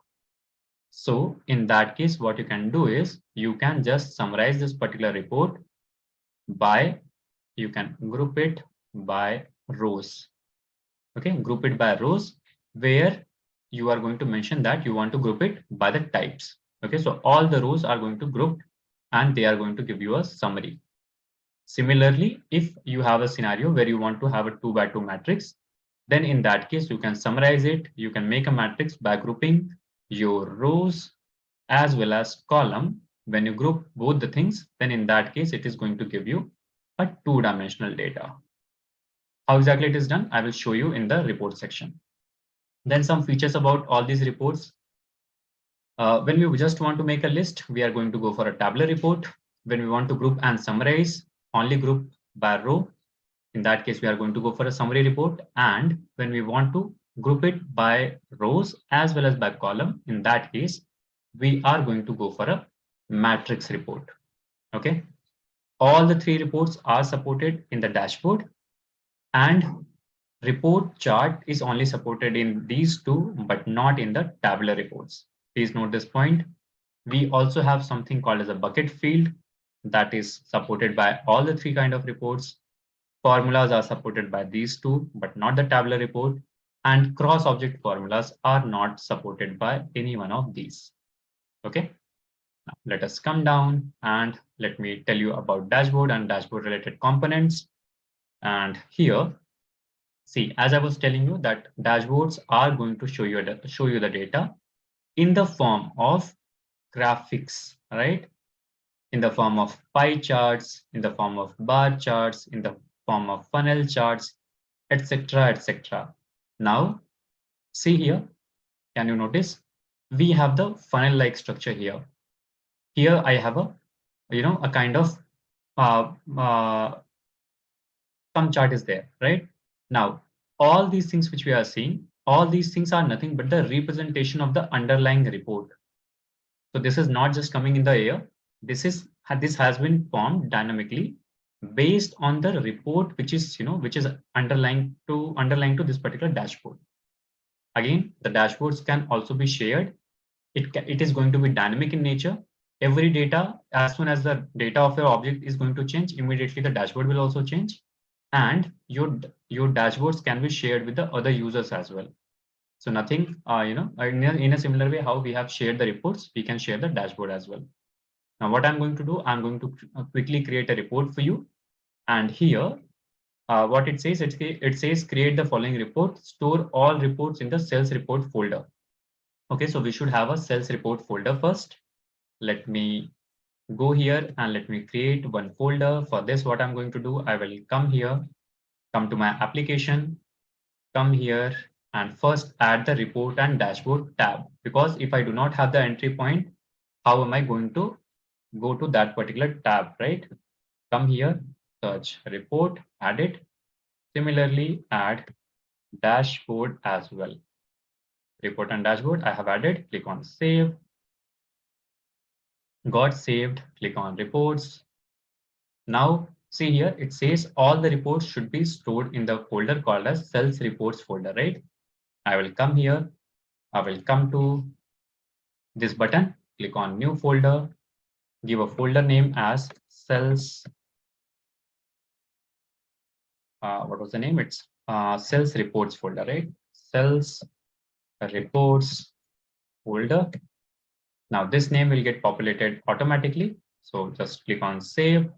Speaker 1: So in that case, what you can do is you can just summarize this particular report by, you can group it by rows. Okay, group it by rows, where you are going to mention that you want to group it by the types. Okay, so all the rows are going to group and they are going to give you a summary. Similarly, if you have a scenario where you want to have a 2 by 2 matrix, then in that case, you can summarize it. You can make a matrix by grouping your rows as well as column. When you group both the things, then in that case, it is going to give you a 2-dimensional data. How exactly it is done, I will show you in the report section. Then some features about all these reports. When we just want to make a list, we are going to go for a tabular report. When we want to group and summarize, only group by row. In that case, we are going to go for a summary report. And when we want to group it by rows as well as by column, in that case, we are going to go for a matrix report. Okay. All the three reports are supported in the dashboard, and report chart is only supported in these two, but not in the tabular reports. Please note this point. We also have something called as a bucket field that is supported by all the three kind of reports. Formulas are supported by these two, but not the tabular report. And cross-object formulas are not supported by any one of these. Okay. Now, let us come down and let me tell you about dashboard and dashboard related components. And here, see, as I was telling you that dashboards are going to show you the data in the form of graphics, right? In the form of pie charts, in the form of bar charts, in the form of funnel charts, etc., etc. Now, see here, can you notice? We have the funnel-like structure here. Here I have a kind of some chart is there, right? Now, all these things which we are seeing, all these things are nothing but the representation of the underlying report. So this is not just coming in the air. This has been formed dynamically based on the report which is underlying to this particular dashboard. Again, the dashboards can also be shared. It is going to be dynamic in nature. Every data, as soon as the data of your object is going to change, immediately the dashboard will also change, and your dashboards can be shared with the other users as well. So nothing, in a similar way, how we have shared the reports, we can share the dashboard as well. Now, what I'm going to do, I'm going to quickly create a report for you. And here, what it says, it says create the following report, store all reports in the sales report folder. Okay, so we should have a sales report folder first. Let me go here and let me create one folder. For this, what I'm going to do, I will come here, come to my application, come here, and first add the report and dashboard tab. Because if I do not have the entry point, how am I going to go to that particular tab, right? Come here, search report, add it. Similarly, add dashboard as well. Report and dashboard, I have added. Click on save. Got saved. Click on reports. Now, see here, it says all the reports should be stored in the folder called as sales reports folder, right? I will come here. I will come to this button, click on new folder. give a folder name as sales. What was the name? It's sales reports folder, right? Sales reports folder. Now this name will get populated automatically. So just click on save.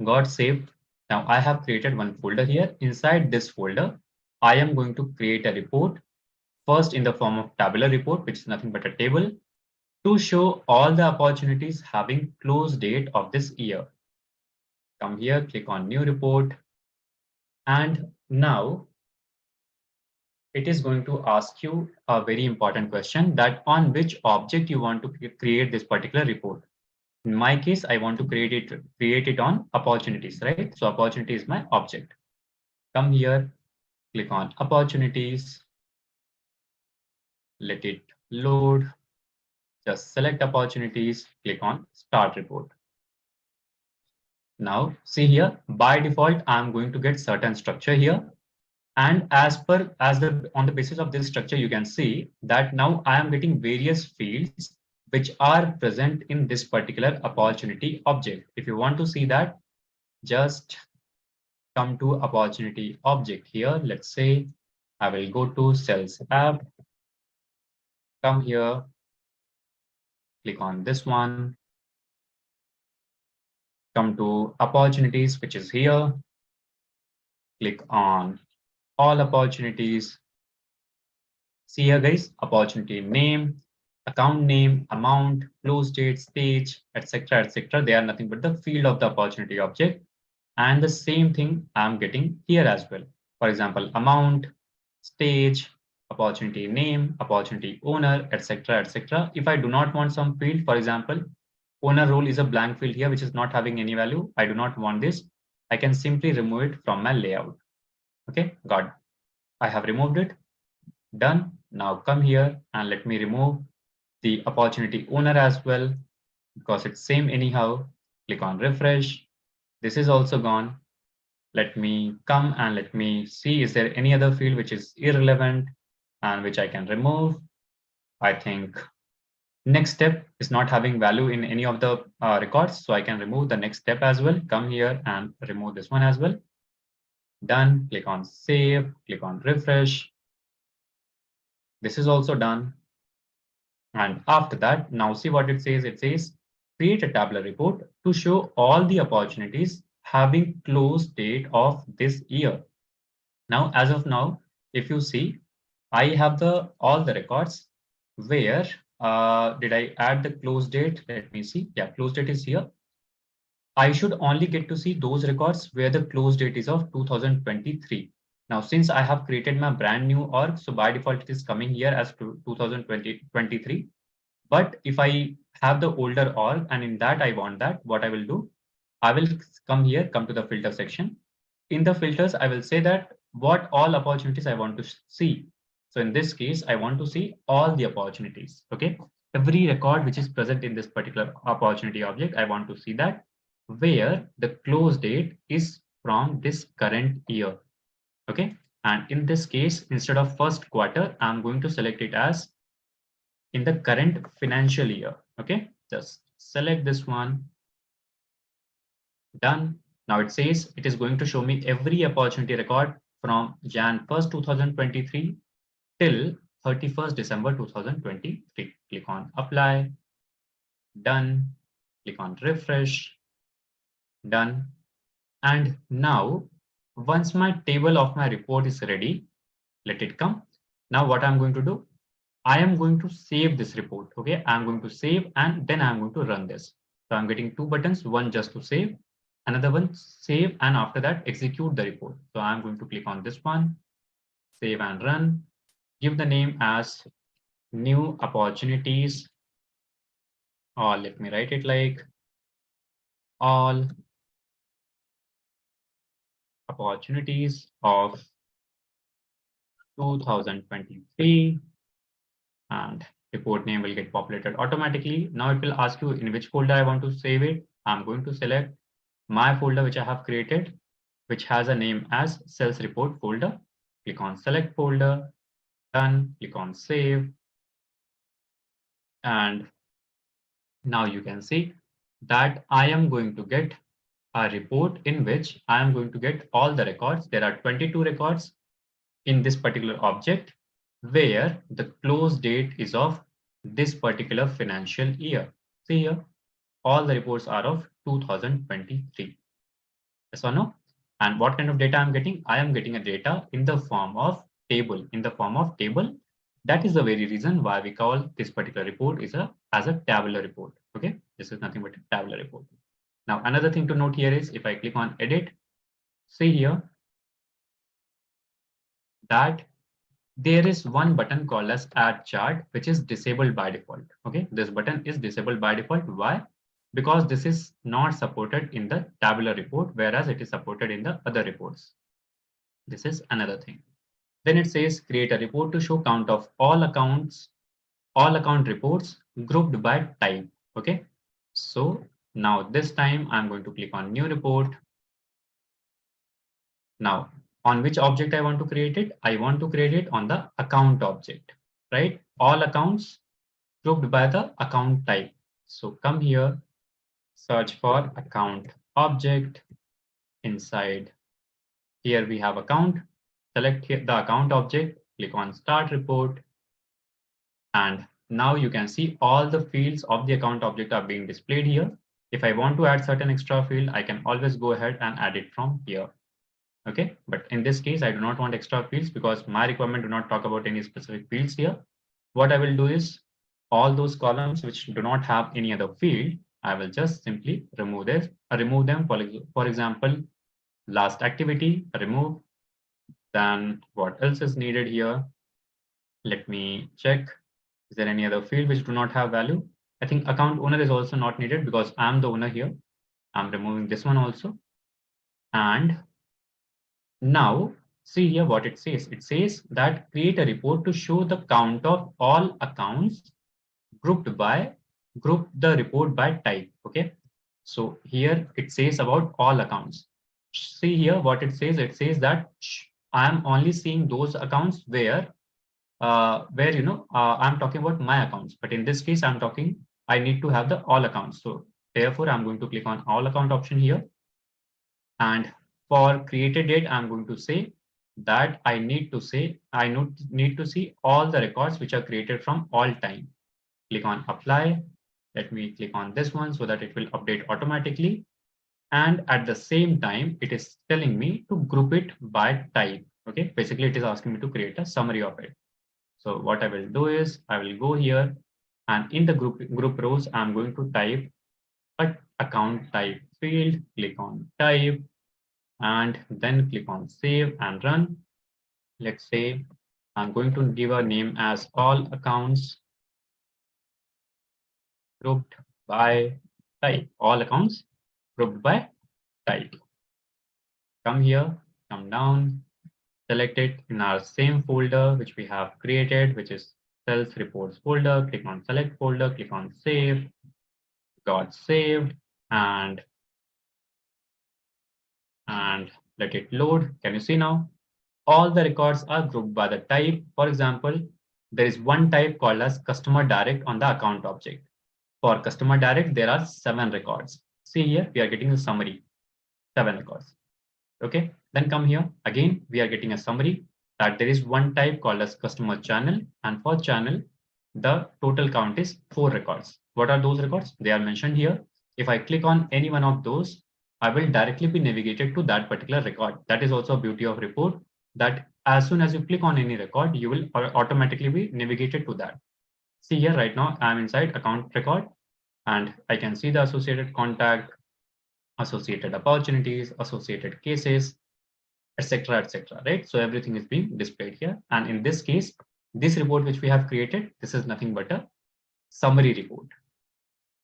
Speaker 1: Got saved. Now I have created one folder here. Inside this folder, I am going to create a report, first in the form of tabular report, which is nothing but a table, to show all the opportunities having close date of this year. Come here, click on new report. And now it is going to ask you a very important question, that on which object you want to create this particular report. In my case, I want to create it on opportunities, right? So opportunity is my object. Come here, click on opportunities, let it load, just select opportunities, click on start report. Now see here, by default, I'm going to get certain structure here. And on the basis of this structure, you can see that now I am getting various fields which are present in this particular opportunity object. If you want to see that, just come to opportunity object here. Let's say I will go to sales app, come here, click on this one, come to opportunities, which is here, click on all opportunities. See here guys, opportunity name, account name, amount, close date, stage, etc., etc. They are nothing but the field of the opportunity object. And the same thing I'm getting here as well. For example, amount, stage, opportunity name, opportunity owner, etc., etc. If I do not want some field, for example, owner role is a blank field here, which is not having any value. I do not want this. I can simply remove it from my layout. Okay, got it. I have removed it. Done. Now come here and let me remove the opportunity owner as well, because it's same anyhow. Click on refresh. This is also gone. Let me come and let me see, is there any other field which is irrelevant and which I can remove? I think next step is not having value in any of the records, so I can remove the next step as well. Come here and remove this one as well. Done. Click on save, click on refresh. This is also done. And after that, now see what it says. It says create a tabular report to show all the opportunities having close date of this year. Now, as of now, if you see, I have all the records where did I add the close date? Let me see. Yeah, close date is here. I should only get to see those records where the close date is of 2023. Now, since I have created my brand new org, so by default, it is coming here as 2023. But if I have the older org and in that I want that, what I will do, I will come here, come to the filter section. In the filters, I will say that what all opportunities I want to see. So in this case, I want to see all the opportunities. Okay. Every record which is present in this particular opportunity object, I want to see that where the close date is from this current year. Okay. And in this case, instead of first quarter, I'm going to select it as in the current financial year. Okay. Just select this one. Done. Now it says it is going to show me every opportunity record from Jan 1st, 2023 till 31st December 2023. Click on apply. Done. Click on refresh. Done. And now, once my table of my report is ready, let it come. Now what I'm going to do, I am going to save this report. Okay, I'm going to save and then I'm going to run this. So I'm getting two buttons, one just to save, another one save, and after that execute the report. So I'm going to click on this one, save and run. Give the name as new opportunities, or let me write it like all opportunities of 2023, and report name will get populated automatically. Now it will ask you in which folder I want to save it. I'm going to select my folder which I have created, which has a name as sales report folder. Click on select folder, done, click on save. And Now you can see that I am going to get a report in which I am going to get all the records. There are 22 records in this particular object where the close date is of this particular financial year. See here, all the reports are of 2023. Yes or no? And what kind of data I'm getting? I am getting a data in the form of table. In the form of table. That is the very reason why we call this particular report as a tabular report. Okay, this is nothing but a tabular report. Now another thing to note here is if I click on edit, see here that there is one button called as add chart, which is disabled by default. Okay, this button is disabled by default. Why? Because this is not supported in the tabular report, whereas it is supported in the other reports. This is another thing. Then it says create a report to show count of all accounts, all account reports grouped by type. Okay, so now this time I'm going to click on new report. Now on which object I want to create it? I want to create it on the account object, right? All accounts grouped by the account type. So come here, search for account object. Inside here we have account. Select here the account object, click on start report. And now you can see all the fields of the account object are being displayed here. If I want to add certain extra field, I can always go ahead and add it from here. Okay, but in this case, I do not want extra fields because my requirement do not talk about any specific fields here. What I will do is all those columns which do not have any other field, I will just simply remove this, remove them. For example, last activity, remove. Then what else is needed here? Let me check. Is there any other field which do not have value? I think account owner is also not needed because I'm the owner here. I'm removing this one also. And now see here what it says. It says that create a report to show the count of all accounts group the report by type. Okay, so here it says about all accounts. See here what it says. It says that I am only seeing those accounts where I'm talking about my accounts, but in this case I need to have the all accounts. So therefore I'm going to click on all account option here, and for created date I'm going to say that I need to see all the records which are created from all time. Click on apply. Let me click on this one so that it will update automatically. And at the same time, it is telling me to group it by type. Okay, basically it is asking me to create a summary of it. So what I will do is I will go here and in the group rows, I'm going to type a account type field, click on type and then click on save and run. Let's say I'm going to give a name as all accounts grouped by type, all accounts grouped by type. Come here, come down, select it in our same folder which we have created, which is sales reports folder. Click on select folder, click on save, got saved, and let it load. Can you see now? All the records are grouped by the type. For example, there is one type called as customer direct on the account object. For customer direct, there are 7 records. See here, we are getting a summary, 7 records. Okay, then come here again, we are getting a summary that there is one type called as customer channel, and for channel, the total count is 4 records. What are those records? They are mentioned here. If I click on any one of those, I will directly be navigated to that particular record. That is also a beauty of report, that as soon as you click on any record, you will automatically be navigated to that. See here right now, I'm inside account record and I can see the associated contact, associated opportunities, associated cases, etc., etc. Right? So everything is being displayed here. And in this case, this report which we have created, this is nothing but a summary report.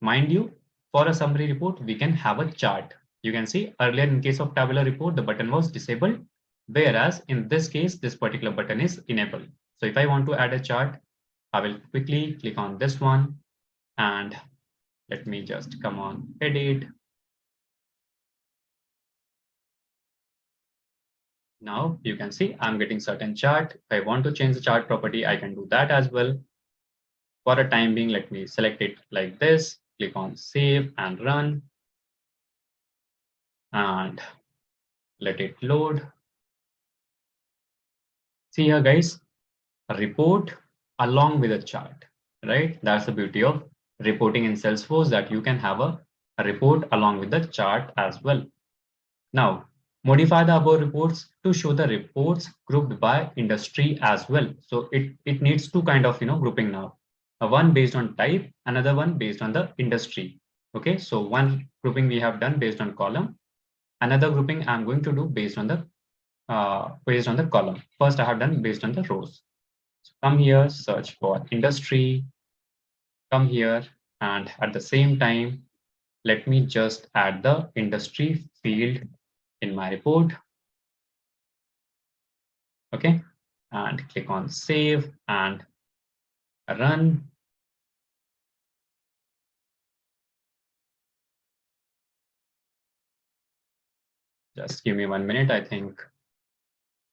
Speaker 1: Mind you, for a summary report, we can have a chart. You can see earlier in case of tabular report, the button was disabled, whereas in this case, this particular button is enabled. So if I want to add a chart, I will quickly click on this one and let me just come on edit. Now you can see I'm getting certain chart. If I want to change the chart property, I can do that as well. For a time being, let me select it like this, click on save and run, and let it load. See here, guys, a report along with a chart, right? That's the beauty of reporting in Salesforce, that you can have a report along with the chart as well. Now, modify the above reports to show the reports grouped by industry as well. So it needs two kind of grouping now. One based on type, another one based on the industry. Okay, so one grouping we have done based on column, another grouping I'm going to do based on the column. First, I have done based on the rows. So come here, search for industry, come here, and at the same time, let me just add the industry field in my report. Okay, and click on save and run. Just give me 1 minute. I think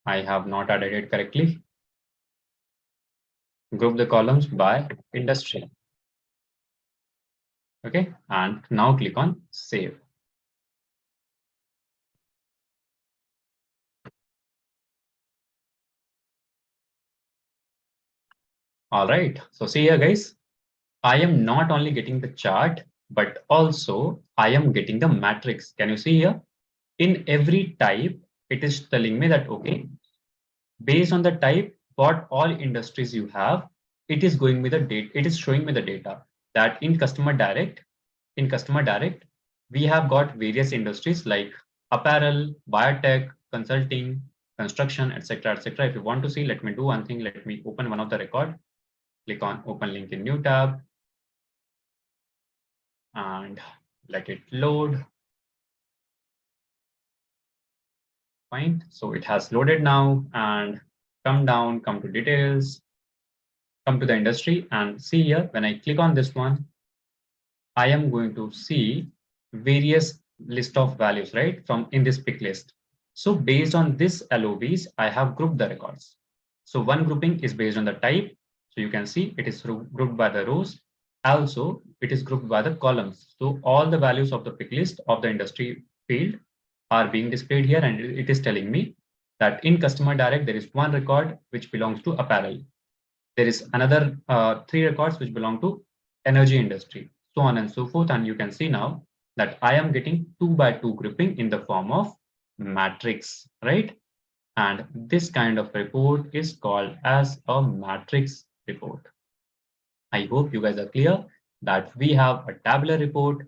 Speaker 1: I have not added it correctly. Group the columns by industry. Okay, and now click on save. All right, so see here, guys, I am not only getting the chart, but also I am getting the matrix. Can you see here? In every type, it is telling me that, okay, based on the type, what all industries you have, it is going with the data. It is showing me the data that in customer direct, we have got various industries like apparel, biotech, consulting, construction, etc., etc. If you want to see, let me do one thing. Let me open one of the record. Click on open link in new tab and let it load. Fine. So it has loaded now, and come down, come to details, come to the industry, and see here, when I click on this one, I am going to see various list of values, right, from in this pick list. So based on this LOBs, I have grouped the records. So one grouping is based on the type. So you can see it is grouped by the rows. Also, it is grouped by the columns. So all the values of the pick list of the industry field are being displayed here, and it is telling me that in customer direct, there is one record which belongs to apparel. There is another 3 records which belong to energy industry, so on and so forth. And you can see now that I am getting 2 by 2 grouping in the form of matrix, right? And this kind of report is called as a matrix report. I hope you guys are clear that we have a tabular report.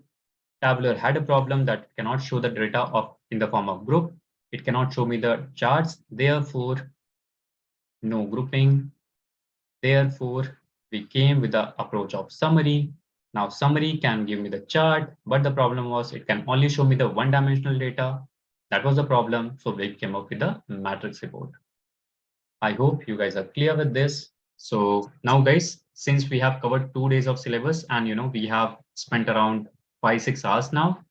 Speaker 1: Tabular had a problem that cannot show the data of in the form of group. It cannot show me the charts. Therefore, no grouping. Therefore, we came with the approach of summary. Now, summary can give me the chart, but the problem was it can only show me the one-dimensional data. That was the problem. So we came up with the matrix report. I hope you guys are clear with this. So now, guys, since we have covered 2 days of syllabus and we have spent around 5-6 hours now,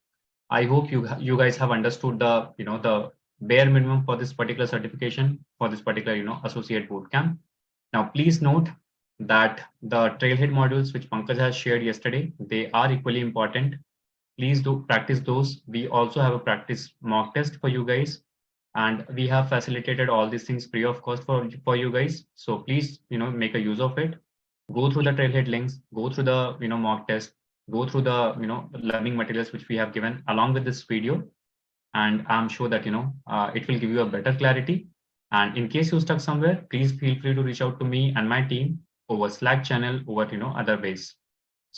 Speaker 1: I hope you guys have understood the the bare minimum for this particular certification, for this particular associate bootcamp. Now, please note that the trailhead modules which Pankaj has shared yesterday, they are equally important. Please do practice those. We also have a practice mock test for you guys, and we have facilitated all these things free of cost for you guys. So please make a use of it. Go through the trailhead links, go through the mock test, go through the learning materials which we have given along with this video, and I'm sure that it will give you a better clarity. And in case you're stuck somewhere, please feel free to reach out to me and my team over Slack channel, over other ways.